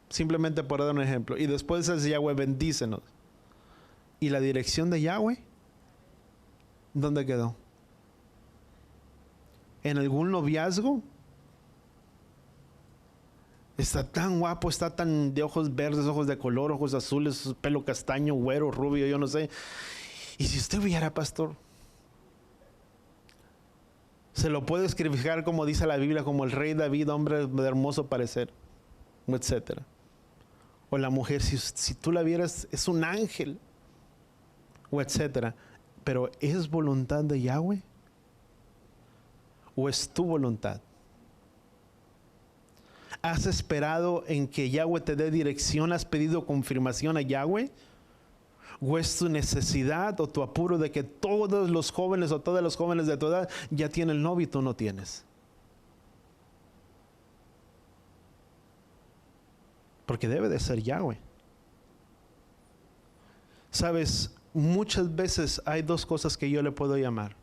simplemente por dar un ejemplo. Y después es Yahweh, bendícenos. ¿Y la dirección de Yahweh? ¿Dónde quedó? ¿En algún noviazgo? Está tan guapo, está tan de ojos verdes, ojos de color, ojos azules, pelo castaño, güero, rubio, yo no sé. Y si usted viera, pastor, se lo puede escribir como dice la Biblia, como el rey David, hombre de hermoso parecer, etc. O la mujer, si tú la vieras, es un ángel, o etc. Pero ¿es voluntad de Yahweh? ¿O es tu voluntad? ¿Has esperado en que Yahweh te dé dirección? ¿Has pedido confirmación a Yahweh? ¿O es tu necesidad o tu apuro de que todos los jóvenes o todas las jóvenes de tu edad ya tienen novio y tú no tienes? Porque debe de ser Yahweh. Sabes, muchas veces hay dos cosas que yo le puedo llamar.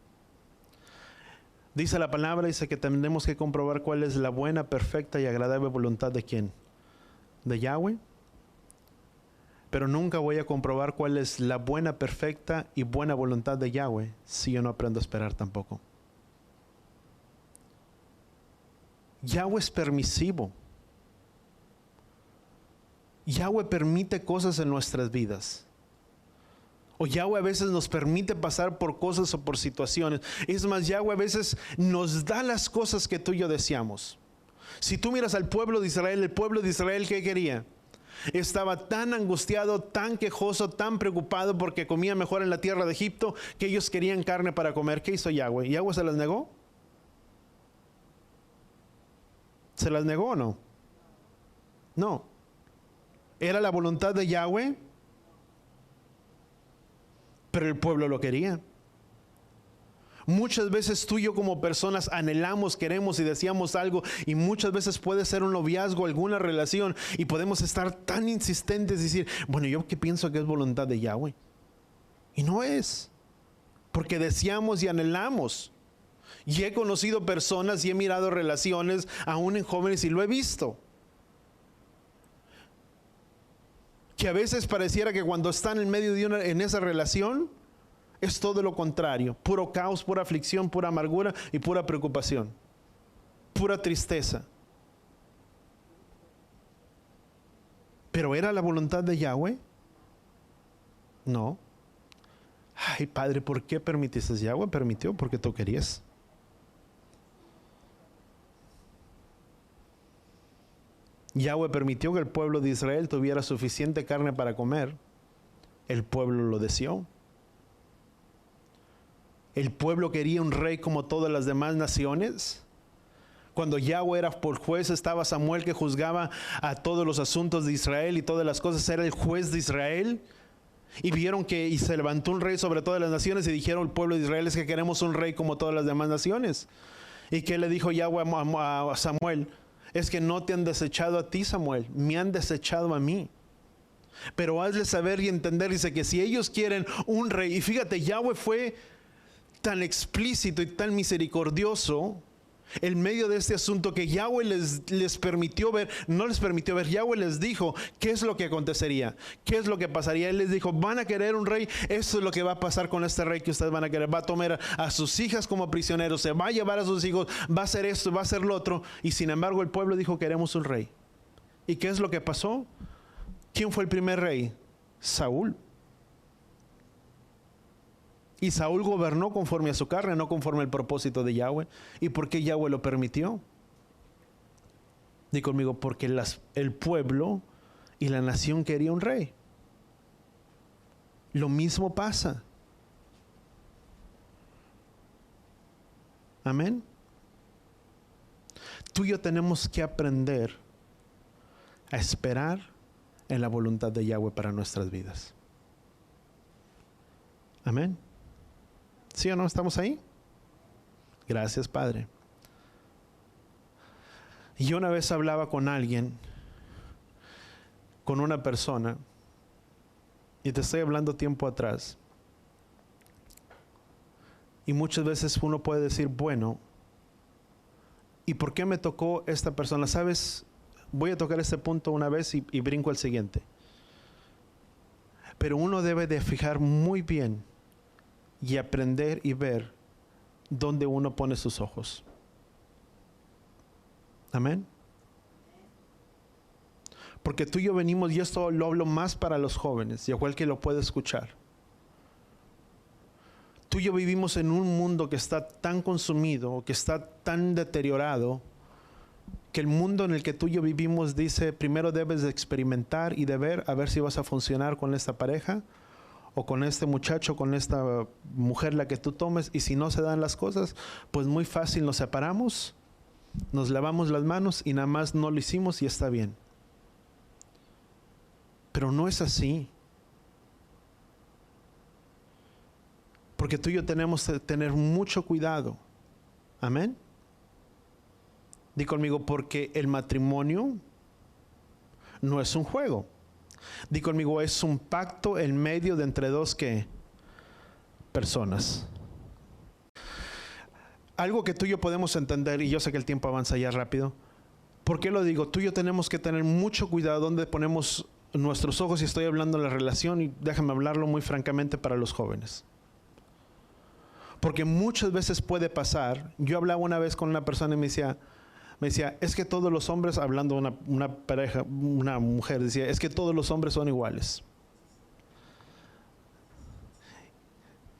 Dice la palabra, dice que tenemos que comprobar cuál es la buena, perfecta y agradable voluntad de quién. De Yahweh. Pero nunca voy a comprobar cuál es la buena, perfecta y buena voluntad de Yahweh si yo no aprendo a esperar tampoco. Yahweh es permisivo. Yahweh permite cosas en nuestras vidas. O Yahweh a veces nos permite pasar por cosas o por situaciones. Es más, Yahweh a veces nos da las cosas que tú y yo deseamos. Si tú miras al pueblo de Israel, ¿qué quería? Estaba tan angustiado, tan quejoso, tan preocupado porque comía mejor en la tierra de Egipto, que ellos querían carne para comer. ¿Qué hizo Yahweh? ¿Yahweh se las negó? ¿Se las negó o no? No. ¿Era la voluntad de Yahweh? Pero el pueblo lo quería. Muchas veces tú y yo como personas anhelamos, queremos y deseamos algo, y muchas veces puede ser un noviazgo, alguna relación, y podemos estar tan insistentes y decir, bueno, yo que pienso que es voluntad de Yahweh. Y no es, porque deseamos y anhelamos. Y he conocido personas y he mirado relaciones, aún en jóvenes, y lo he visto, que a veces pareciera que cuando están en medio de en esa relación, es todo lo contrario, puro caos, pura aflicción, pura amargura y pura preocupación, pura tristeza. ¿Pero era la voluntad de Yahweh? No. Ay, Padre, ¿por qué permitiste? Yahweh permitió porque tú querías. Yahweh permitió que el pueblo de Israel tuviera suficiente carne para comer. El pueblo lo deseó. El pueblo quería un rey como todas las demás naciones. Cuando Yahweh era por juez, estaba Samuel que juzgaba a todos los asuntos de Israel y todas las cosas, era el juez de Israel. Y vieron y se levantó un rey sobre todas las naciones y dijeron el pueblo de Israel es que queremos un rey como todas las demás naciones. ¿Y qué le dijo Yahweh a Samuel? Es que no te han desechado a ti, Samuel, me han desechado a mí. Pero hazle saber y entender, dice que si ellos quieren un rey, y fíjate, Yahweh fue tan explícito y tan misericordioso en medio de este asunto que Yahweh les permitió ver, no les permitió ver, Yahweh les dijo qué es lo que acontecería, qué es lo que pasaría. Él les dijo, van a querer un rey, esto es lo que va a pasar con este rey que ustedes van a querer, va a tomar a sus hijas como prisioneros, se va a llevar a sus hijos, va a hacer esto, va a hacer lo otro. Y sin embargo el pueblo dijo, queremos un rey. ¿Y qué es lo que pasó? ¿Quién fue el primer rey? Saúl. Y Saúl gobernó conforme a su carne, no conforme al propósito de Yahweh. ¿Y por qué Yahweh lo permitió? Di conmigo, porque el pueblo y la nación quería un rey. Lo mismo pasa. Amén. Tú y yo tenemos que aprender a esperar en la voluntad de Yahweh para nuestras vidas. Amén. ¿Sí o no? ¿Estamos ahí? Gracias, Padre. Y yo una vez hablaba con alguien, con una persona, y te estoy hablando tiempo atrás. Y muchas veces uno puede decir, bueno, ¿y por qué me tocó esta persona? ¿Sabes? Voy a tocar este punto una vez y brinco al siguiente. Pero uno debe de fijar muy bien y aprender y ver dónde uno pone sus ojos. Amén. Porque tú y yo venimos, y esto lo hablo más para los jóvenes, y a cualquiera lo puede escuchar. Tú y yo vivimos en un mundo que está tan consumido, que está tan deteriorado, que el mundo en el que tú y yo vivimos dice, primero debes de experimentar y de ver, a ver si vas a funcionar con esta pareja, o con este muchacho, con esta mujer la que tú tomes, y si no se dan las cosas, pues muy fácil nos separamos, nos lavamos las manos y nada más no lo hicimos y está bien. Pero no es así. Porque tú y yo tenemos que tener mucho cuidado. Amén. Di conmigo, porque el matrimonio no es un juego. Di conmigo, es un pacto en medio de entre dos personas. Algo que tú y yo podemos entender, y yo sé que el tiempo avanza ya rápido. ¿Por qué lo digo? Tú y yo tenemos que tener mucho cuidado donde ponemos nuestros ojos, y estoy hablando de la relación, y déjame hablarlo muy francamente para los jóvenes. Porque muchas veces puede pasar, yo hablaba una vez con una persona y me decía, es que todos los hombres, hablando de una pareja, una mujer, decía, es que todos los hombres son iguales.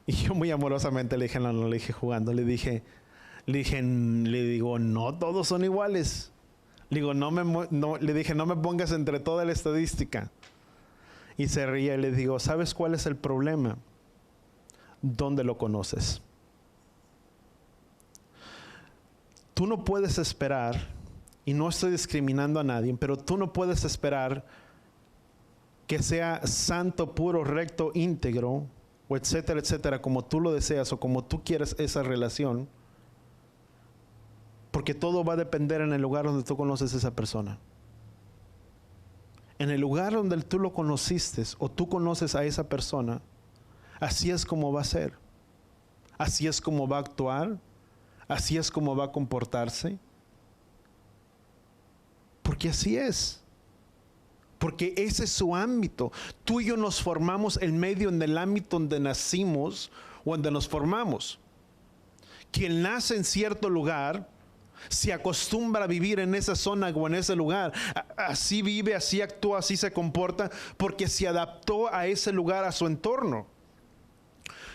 Y yo muy amorosamente le dije, no le dije jugando, le digo, no todos son iguales. Le digo, le dije, no me pongas entre toda la estadística. Y se ríe y le digo, ¿sabes cuál es el problema? ¿Dónde lo conoces? Tú no puedes esperar, y no estoy discriminando a nadie, pero tú no puedes esperar que sea santo, puro, recto, íntegro, o etcétera, etcétera, como tú lo deseas o como tú quieres esa relación. Porque todo va a depender en el lugar donde tú conoces a esa persona. En el lugar donde tú lo conociste o tú conoces a esa persona, así es como va a ser. Así es como va a actuar. Así es como va a comportarse. Porque así es. Porque ese es su ámbito. Tú y yo nos formamos en medio en el ámbito donde nacimos o donde nos formamos. Quien nace en cierto lugar se acostumbra a vivir en esa zona o en ese lugar. Así vive, así actúa, así se comporta, porque se adaptó a ese lugar, a su entorno.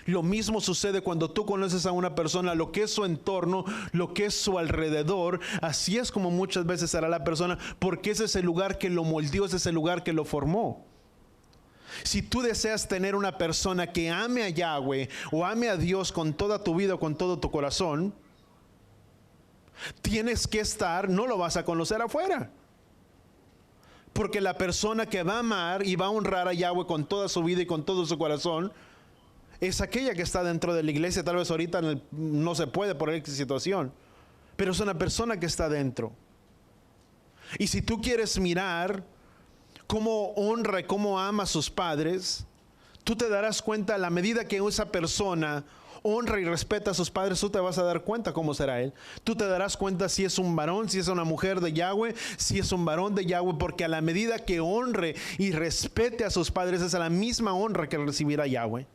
Lo mismo sucede cuando tú conoces a una persona, lo que es su entorno, lo que es su alrededor. Así es como muchas veces será la persona, porque ese es el lugar que lo moldeó, ese es el lugar que lo formó. Si tú deseas tener una persona que ame a Yahweh o ame a Dios con toda tu vida o con todo tu corazón, tienes que estar, no lo vas a conocer afuera. Porque la persona que va a amar y va a honrar a Yahweh con toda su vida y con todo su corazón es aquella que está dentro de la iglesia. Tal vez ahorita no se puede por esta situación, pero es una persona que está dentro. Y si tú quieres mirar cómo honra y cómo ama a sus padres, tú te darás cuenta a la medida que esa persona honra y respeta a sus padres, tú te vas a dar cuenta cómo será él. Tú te darás cuenta si es un varón, si es una mujer de Yahweh, si es un varón de Yahweh, porque a la medida que honre y respete a sus padres, es la misma honra que recibirá Yahweh.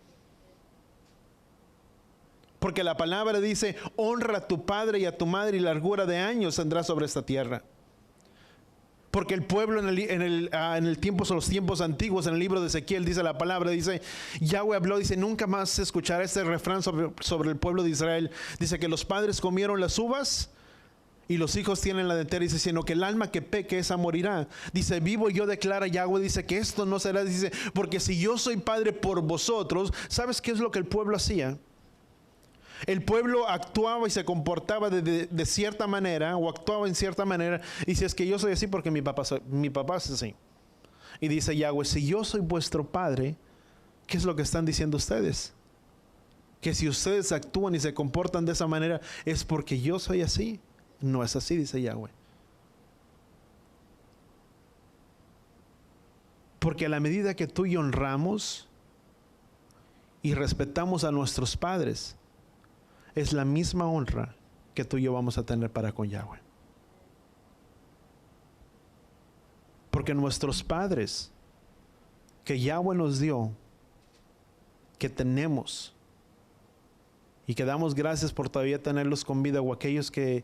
Porque la palabra dice, honra a tu padre y a tu madre y largura de años tendrás sobre esta tierra. Porque el pueblo en el tiempo, son los tiempos antiguos, en el libro de Ezequiel dice la palabra, dice, Yahweh habló, dice, nunca más se escuchará este refrán sobre el pueblo de Israel. Dice que los padres comieron las uvas y los hijos tienen la dentera. Dice, sino que el alma que peque, esa morirá. Dice, vivo yo, declara Yahweh, dice que esto no será, dice, porque si yo soy padre por vosotros, ¿sabes qué es lo que el pueblo hacía? El pueblo actuaba y se comportaba de cierta manera, o actuaba en cierta manera, y si es que yo soy así porque mi papá es así. Y dice Yahweh, si yo soy vuestro padre, ¿qué es lo que están diciendo ustedes? Que si ustedes actúan y se comportan de esa manera, es porque yo soy así. No es así, dice Yahweh. Porque a la medida que tú y yo honramos y respetamos a nuestros padres, es la misma honra que tú y yo vamos a tener para con Yahweh. Porque nuestros padres que Yahweh nos dio, que tenemos, y que damos gracias por todavía tenerlos con vida, o aquellos que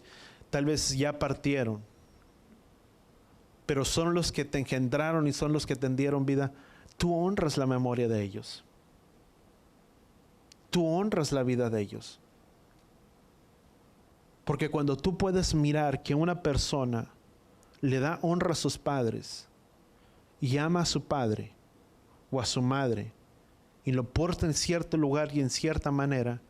tal vez ya partieron, pero son los que te engendraron y son los que te dieron vida, tú honras la memoria de ellos. Tú honras la vida de ellos. Porque cuando tú puedes mirar que una persona le da honra a sus padres y ama a su padre o a su madre y lo porta en cierto lugar y en cierta manera,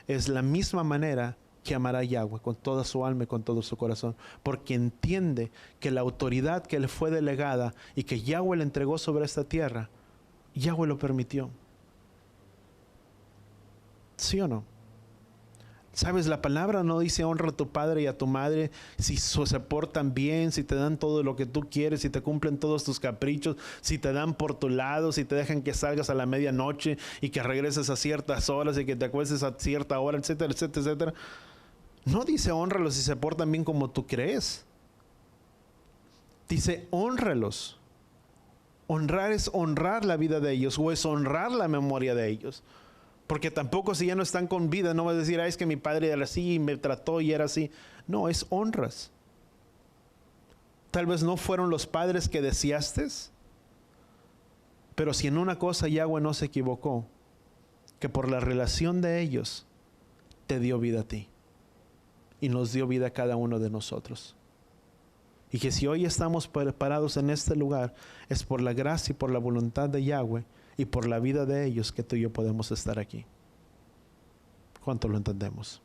es la misma manera que amará a Yahweh con toda su alma y con todo su corazón, porque entiende que la autoridad que le fue delegada y que Yahweh le entregó sobre esta tierra, Yahweh lo permitió. ¿Sí o no? Sabes, la palabra no dice honra a tu padre y a tu madre si se portan bien, si te dan todo lo que tú quieres, si te cumplen todos tus caprichos, si te dan por tu lado, si te dejan que salgas a la medianoche y que regreses a ciertas horas y que te acuestes a cierta hora, etcétera, etcétera, etcétera. No dice honralos si se portan bien como tú crees. Dice honralos. Honrar es honrar la vida de ellos, o es honrar la memoria de ellos. Porque tampoco, si ya no están con vida, no vas a decir, es que mi padre era así y me trató y era así. No, es honras. Tal vez no fueron los padres que deseaste, pero si en una cosa Yahweh no se equivocó, que por la relación de ellos te dio vida a ti y nos dio vida a cada uno de nosotros. Y que si hoy estamos preparados en este lugar, es por la gracia y por la voluntad de Yahweh y por la vida de ellos que tú y yo podemos estar aquí. ¿Cuánto lo entendemos?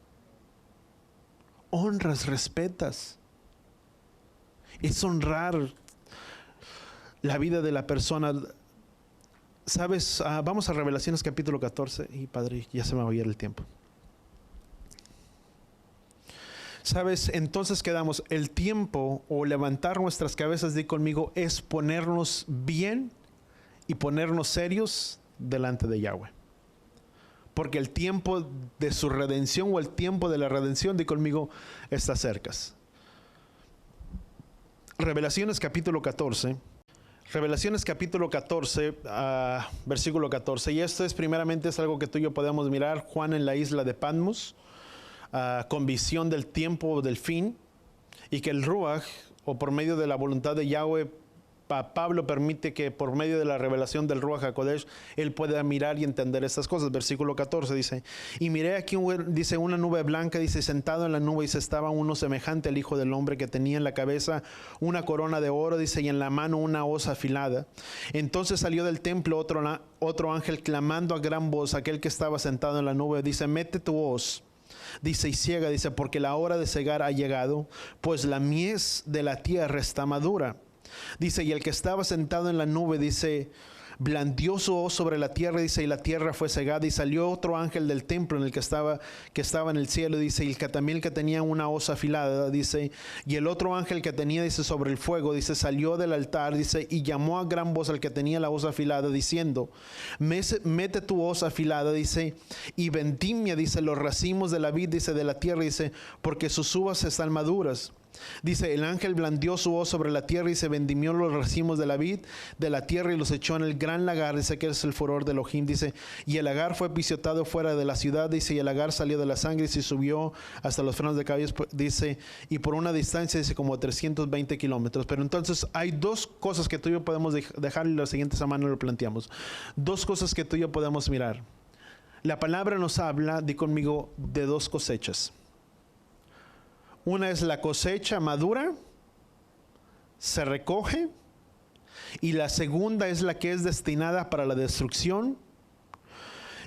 Honras, respetas. Es honrar la vida de la persona. ¿Sabes? Vamos a Revelaciones capítulo 14. Y Padre, ya se me va a ir el tiempo. ¿Sabes? Entonces quedamos. El tiempo, o levantar nuestras cabezas, di conmigo, es ponernos bien y ponernos serios delante de Yahweh. Porque el tiempo de su redención, o el tiempo de la redención, di conmigo, está cerca. Revelaciones capítulo 14. Revelaciones capítulo 14, versículo 14. Y esto es primeramente es algo que tú y yo podemos mirar. Juan en la isla de Patmos, con visión del tiempo del fin. Y que el Ruach, o por medio de la voluntad de Yahweh, Pablo permite que por medio de la revelación del Ruach HaKodesh él pueda mirar y entender estas cosas. Versículo 14 dice, y miré aquí, dice, una nube blanca, dice, sentado en la nube, dice, estaba uno semejante al Hijo del Hombre, que tenía en la cabeza una corona de oro, dice, y en la mano una hoz afilada. Entonces salió del templo otro ángel clamando a gran voz, aquel que estaba sentado en la nube, dice, mete tu hoz, dice, y ciega, dice, porque la hora de cegar ha llegado, pues la mies de la tierra está madura. Dice, y el que estaba sentado en la nube, dice, blandió su hoz sobre la tierra, dice, y la tierra fue cegada, y salió otro ángel del templo en el que estaba en el cielo, dice, y también el que tenía una hoz afilada, dice, y el otro ángel que tenía, dice, sobre el fuego, dice, salió del altar, dice, y llamó a gran voz al que tenía la hoz afilada, diciendo, mete tu hoz afilada, dice, y vendimia, dice, los racimos de la vid, dice, de la tierra, dice, porque sus uvas están maduras. Dice, el ángel blandió su hoz sobre la tierra y se vendimió los racimos de la vid de la tierra y los echó en el gran lagar, dice, que es el furor de Elohim, dice, y el lagar fue pisotado fuera de la ciudad, dice, y el lagar salió de la sangre, dice, y subió hasta los frenos de caballos, dice, y por una distancia, dice, como 320 kilómetros. Pero entonces hay dos cosas que tú y yo podemos dejar, y la siguiente semana lo planteamos. Dos cosas que tú y yo podemos mirar. La palabra nos habla, di conmigo, de dos cosechas. Una es la cosecha madura, se recoge, y la segunda es la que es destinada para la destrucción.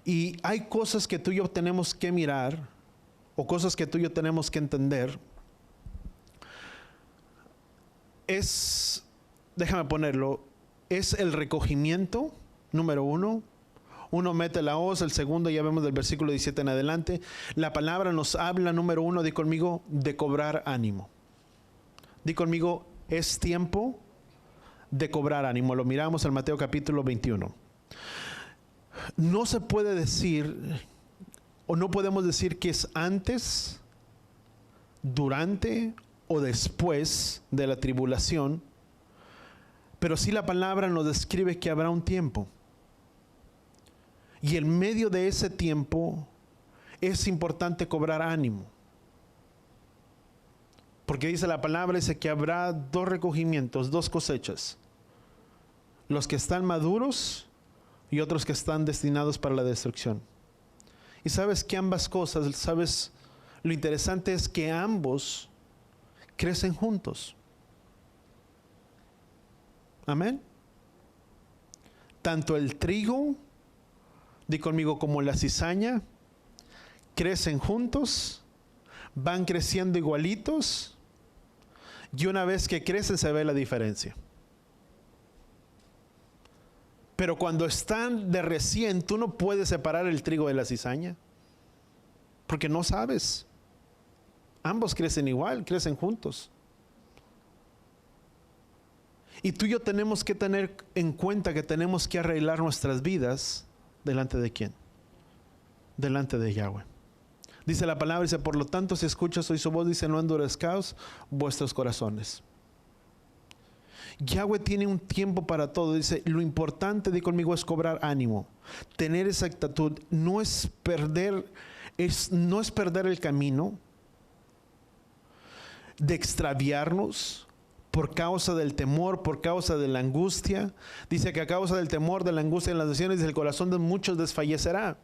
Y hay cosas que tú y yo tenemos que mirar, o cosas que tú y yo tenemos que entender. Déjame ponerlo, es el recogimiento, número uno. Uno mete la hoz, el segundo ya vemos del versículo 17 en adelante. La palabra nos habla, número uno, di conmigo, de cobrar ánimo. Di conmigo, es tiempo de cobrar ánimo. Lo miramos en Mateo capítulo 21. No se puede decir, o no podemos decir que es antes, durante o después de la tribulación, pero sí la palabra nos describe que habrá un tiempo. Y en medio de ese tiempo es importante cobrar ánimo. Porque dice la palabra, dice que habrá 2 recogimientos, 2 cosechas. Los que están maduros y otros que están destinados para la destrucción. Y sabes que ambas cosas, sabes, lo interesante es que ambos crecen juntos. Amén. Tanto el trigo, di conmigo, como la cizaña, crecen juntos, van creciendo igualitos, y una vez que crecen se ve la diferencia. Pero cuando están de recién, tú no puedes separar el trigo de la cizaña, porque no sabes. Ambos crecen igual, crecen juntos. Y tú y yo tenemos que tener en cuenta que tenemos que arreglar nuestras vidas delante de ¿quién? Delante de Yahweh. Dice la palabra, dice, por lo tanto, si escuchas hoy su voz, dice, no endurezcaos vuestros corazones. Yahweh tiene un tiempo para todo. Dice, lo importante, di conmigo, es cobrar ánimo. Tener esa actitud. No es perder el camino de extraviarnos por causa del temor, por causa de la angustia. Dice que a causa del temor, de la angustia en las naciones, el corazón de muchos desfallecerá.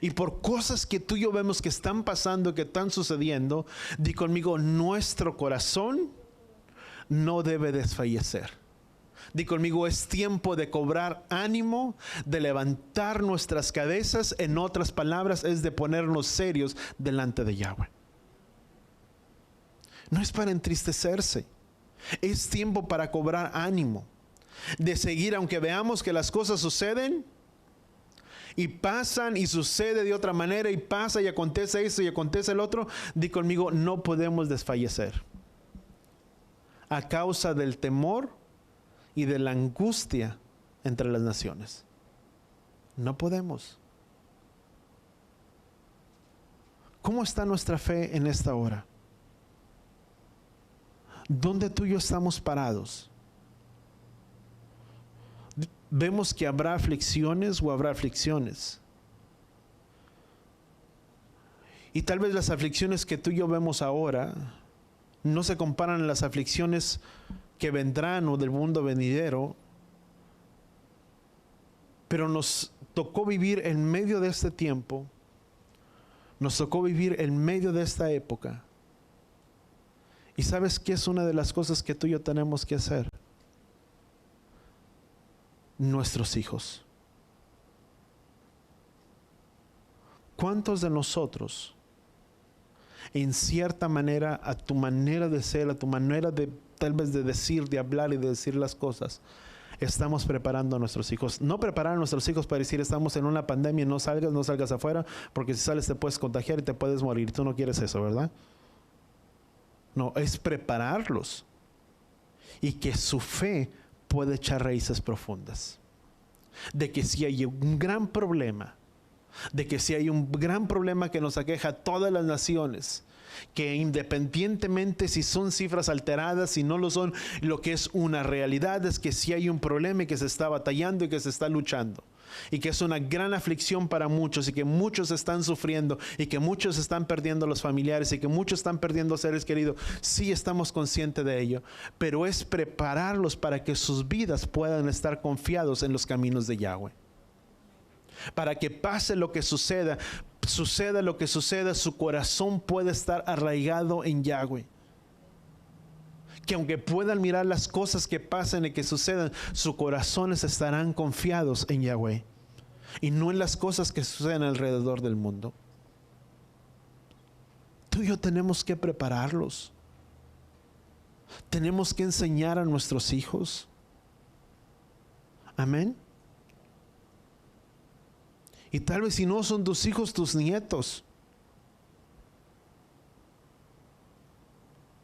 Y por cosas que tú y yo vemos que están pasando, que están sucediendo, di conmigo, nuestro corazón no debe desfallecer. Di conmigo, es tiempo de cobrar ánimo, de levantar nuestras cabezas. En otras palabras, es de ponernos serios delante de Yahweh. No es para entristecerse. Es tiempo para cobrar ánimo, de seguir, aunque veamos que las cosas suceden y pasan y sucede de otra manera y pasa y acontece esto y acontece el otro. Di conmigo, no podemos desfallecer a causa del temor y de la angustia entre las naciones. No podemos. ¿Cómo está nuestra fe en esta hora? ¿Dónde tú y yo estamos parados? Vemos que habrá aflicciones o habrá aflicciones. Y tal vez las aflicciones que tú y yo vemos ahora no se comparan a las aflicciones que vendrán o del mundo venidero. Pero nos tocó vivir en medio de este tiempo. Nos tocó vivir en medio de esta época. ¿Y sabes qué es una de las cosas que tú y yo tenemos que hacer? Nuestros hijos. ¿Cuántos de nosotros, en cierta manera, a tu manera de ser, a tu manera de tal vez de decir, de hablar y de decir las cosas, estamos preparando a nuestros hijos? No preparar a nuestros hijos para decir, estamos en una pandemia, no salgas afuera, porque si sales te puedes contagiar y te puedes morir. Tú no quieres eso, ¿verdad? No, es prepararlos y que su fe pueda echar raíces profundas. De que si hay un gran problema, que nos aqueja a todas las naciones, que independientemente si son cifras alteradas, si no lo son, lo que es una realidad es que si hay un problema y que se está batallando y que se está luchando. Y que es una gran aflicción para muchos y que muchos están sufriendo y que muchos están perdiendo los familiares y que muchos están perdiendo seres queridos. Sí, estamos conscientes de ello, pero es prepararlos para que sus vidas puedan estar confiados en los caminos de Yahweh. Para que pase lo que suceda lo que suceda, su corazón puede estar arraigado en Yahweh. Que aunque puedan mirar las cosas que pasan y que sucedan, sus corazones estarán confiados en Yahweh y no en las cosas que suceden alrededor del mundo. Tú y yo tenemos que prepararlos. Tenemos que enseñar a nuestros hijos. Amén. Y tal vez si no son tus hijos, tus nietos.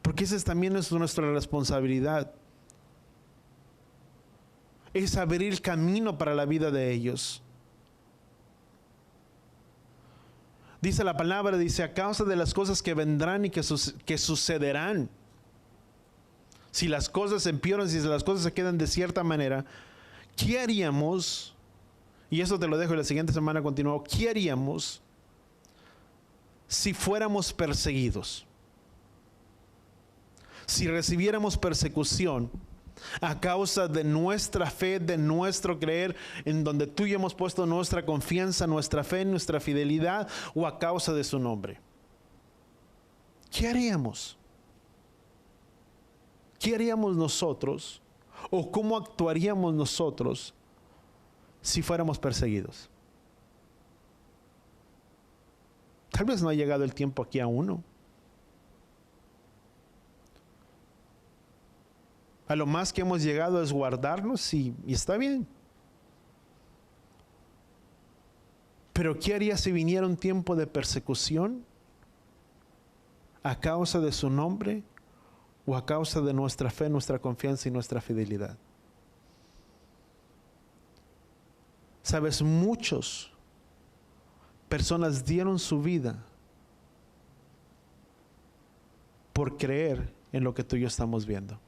Porque esa también es nuestra responsabilidad. Es abrir camino para la vida de ellos. Dice la palabra, dice, a causa de las cosas que vendrán y que sucederán. Si las cosas empeoran, si las cosas se quedan de cierta manera, ¿qué haríamos? Y eso te lo dejo y la siguiente semana continúo. ¿Qué haríamos si fuéramos perseguidos? Si recibiéramos persecución a causa de nuestra fe, de nuestro creer, en donde tú y yo hemos puesto nuestra confianza, nuestra fe, nuestra fidelidad, o a causa de su nombre, ¿qué haríamos? ¿Qué haríamos nosotros? ¿O cómo actuaríamos nosotros si fuéramos perseguidos? Tal vez no ha llegado el tiempo aquí aún, ¿no? A lo más que hemos llegado es guardarnos y está bien. Pero ¿qué haría si viniera un tiempo de persecución a causa de su nombre o a causa de nuestra fe, nuestra confianza y nuestra fidelidad? Sabes, muchas personas dieron su vida por creer en lo que tú y yo estamos viendo.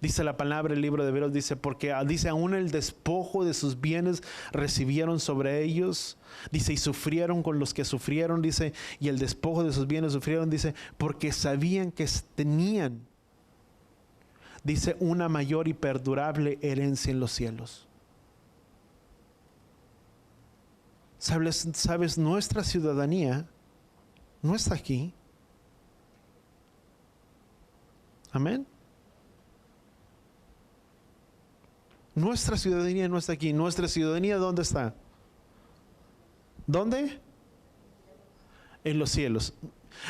Dice la palabra, el libro de Hebreos dice, porque dice, aún el despojo de sus bienes recibieron sobre ellos, dice, y sufrieron con los que sufrieron, dice, y el despojo de sus bienes sufrieron, dice, porque sabían que tenían, dice, una mayor y perdurable herencia en los cielos. Sabes, nuestra ciudadanía no está aquí. Amén. Nuestra ciudadanía no está aquí. Nuestra ciudadanía, ¿dónde está? ¿Dónde? En los cielos.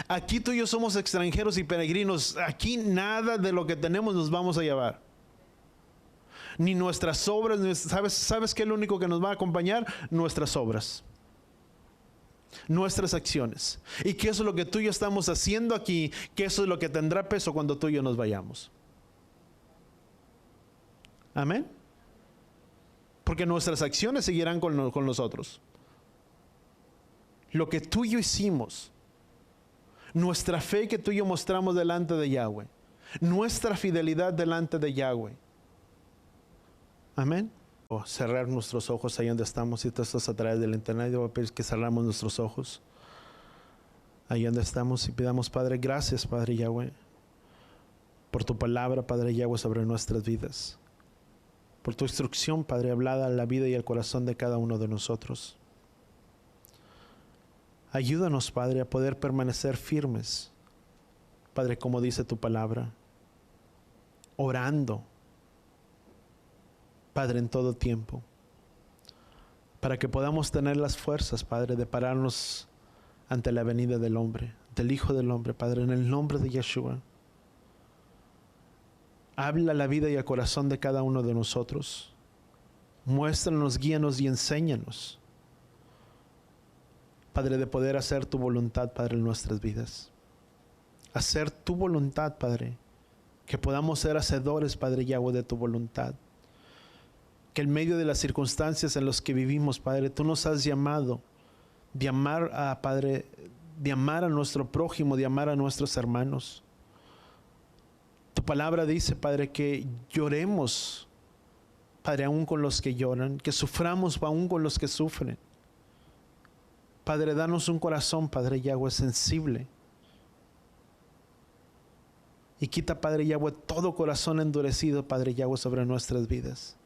Aquí tú y yo somos extranjeros y peregrinos. Aquí nada de lo que tenemos nos vamos a llevar. Ni nuestras obras. ¿Sabes qué es lo único que nos va a acompañar? Nuestras obras. Nuestras acciones. Y que eso es lo que tú y yo estamos haciendo aquí. Que eso es lo que tendrá peso cuando tú y yo nos vayamos. Amén. Porque nuestras acciones seguirán con nosotros. Lo que tú y yo hicimos, nuestra fe que tú y yo mostramos delante de Yahweh, nuestra fidelidad delante de Yahweh. Amén. Cerrar nuestros ojos ahí donde estamos. Si tú estás a través del internet, yo voy a pedir que cerramos nuestros ojos ahí donde estamos y pidamos, Padre, gracias, Padre Yahweh, por tu palabra, Padre Yahweh, sobre nuestras vidas. Por tu instrucción, Padre, hablada a la vida y al corazón de cada uno de nosotros. Ayúdanos, Padre, a poder permanecer firmes, Padre, como dice tu palabra, orando, Padre, en todo tiempo, para que podamos tener las fuerzas, Padre, de pararnos ante la venida del hombre, del Hijo del Hombre, Padre, en el nombre de Yeshua. Habla la vida y el corazón de cada uno de nosotros. Muéstranos, guíanos y enséñanos, Padre, de poder hacer tu voluntad, Padre, en nuestras vidas. Hacer tu voluntad, Padre. Que podamos ser hacedores, Padre Yahweh, de tu voluntad. Que en medio de las circunstancias en las que vivimos, Padre, tú nos has llamado de amar a, Padre, de amar a nuestro prójimo, de amar a nuestros hermanos. Tu palabra dice, Padre, que lloremos, Padre, aún con los que lloran, que suframos aún con los que sufren. Padre, danos un corazón, Padre Yahweh, sensible. Y quita, Padre Yahweh, todo corazón endurecido, Padre Yahweh, sobre nuestras vidas.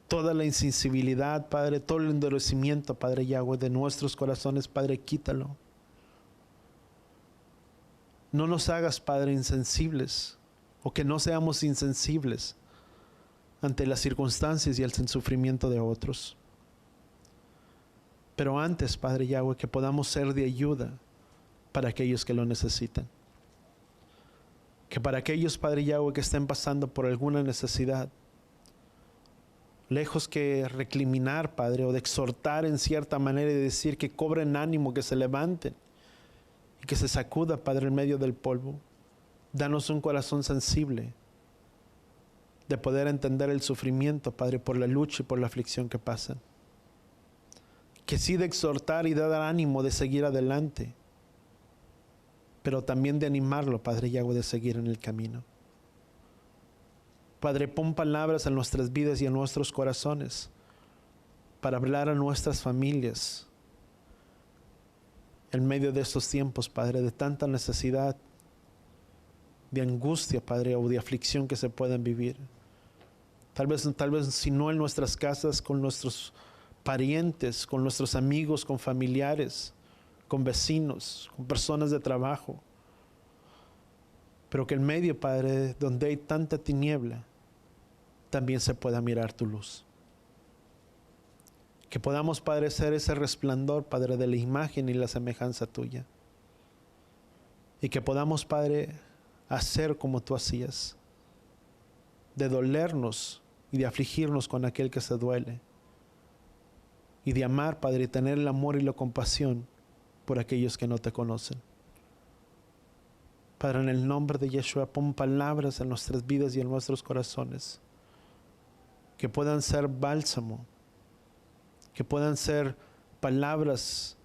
Toda la insensibilidad, Padre, todo el endurecimiento, Padre Yahweh, de nuestros corazones, Padre, quítalo. No nos hagas, Padre, insensibles, o que no seamos insensibles ante las circunstancias y el sufrimiento de otros. Pero antes, Padre Yahweh, que podamos ser de ayuda para aquellos que lo necesitan. Que para aquellos, Padre Yahweh, que estén pasando por alguna necesidad, lejos que recriminar, Padre, o de exhortar en cierta manera y decir que cobren ánimo, que se levanten y que se sacuda, Padre, en medio del polvo. Danos un corazón sensible de poder entender el sufrimiento, Padre, por la lucha y por la aflicción que pasan. Que sí de exhortar y de dar ánimo de seguir adelante, pero también de animarlo, Padre Yahweh, de seguir en el camino. Padre, pon palabras en nuestras vidas y en nuestros corazones para hablar a nuestras familias en medio de estos tiempos, Padre, de tanta necesidad, de angustia, Padre, o de aflicción que se pueden vivir. Tal vez si no en nuestras casas, con nuestros parientes, con nuestros amigos, con familiares, con vecinos, con personas de trabajo. Pero que en medio, Padre, donde hay tanta tiniebla, también se pueda mirar tu luz. Que podamos, Padre, ser ese resplandor, Padre, de la imagen y la semejanza tuya. Y que podamos, Padre, hacer como tú hacías, de dolernos y de afligirnos con aquel que se duele. Y de amar, Padre, y tener el amor y la compasión por aquellos que no te conocen. Padre, en el nombre de Yeshua, pon palabras en nuestras vidas y en nuestros corazones que puedan ser bálsamo, que puedan ser palabras,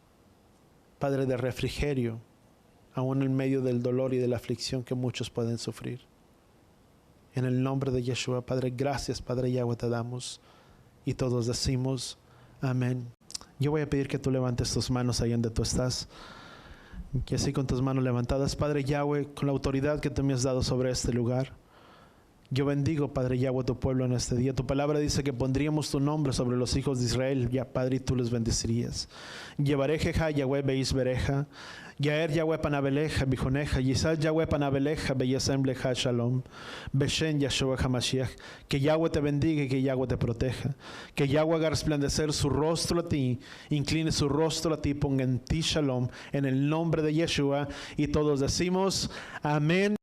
Padre, de refrigerio, aún en medio del dolor y de la aflicción que muchos pueden sufrir. En el nombre de Yeshua, Padre, gracias, Padre Yahweh, te damos. Y todos decimos, amén. Yo voy a pedir que tú levantes tus manos ahí donde tú estás. Que así con tus manos levantadas, Padre Yahweh, con la autoridad que tú me has dado sobre este lugar, yo bendigo, Padre Yahweh, tu pueblo en este día. Tu palabra dice que pondríamos tu nombre sobre los hijos de Israel, ya, Padre, y tú los bendecirías. Llevarejeja, Yahweh, beis bereja. Yaer Yahweh panabeleja, bijoneja. Yisal Yahweh panabeleja, beyesem leja shalom. Beshen Yahshua HaMashiach. Que Yahweh te bendiga y que Yahweh te proteja. Que Yahweh haga resplandecer su rostro a ti, incline su rostro a ti, ponga en ti shalom, en el nombre de Yeshua. Y todos decimos, amén.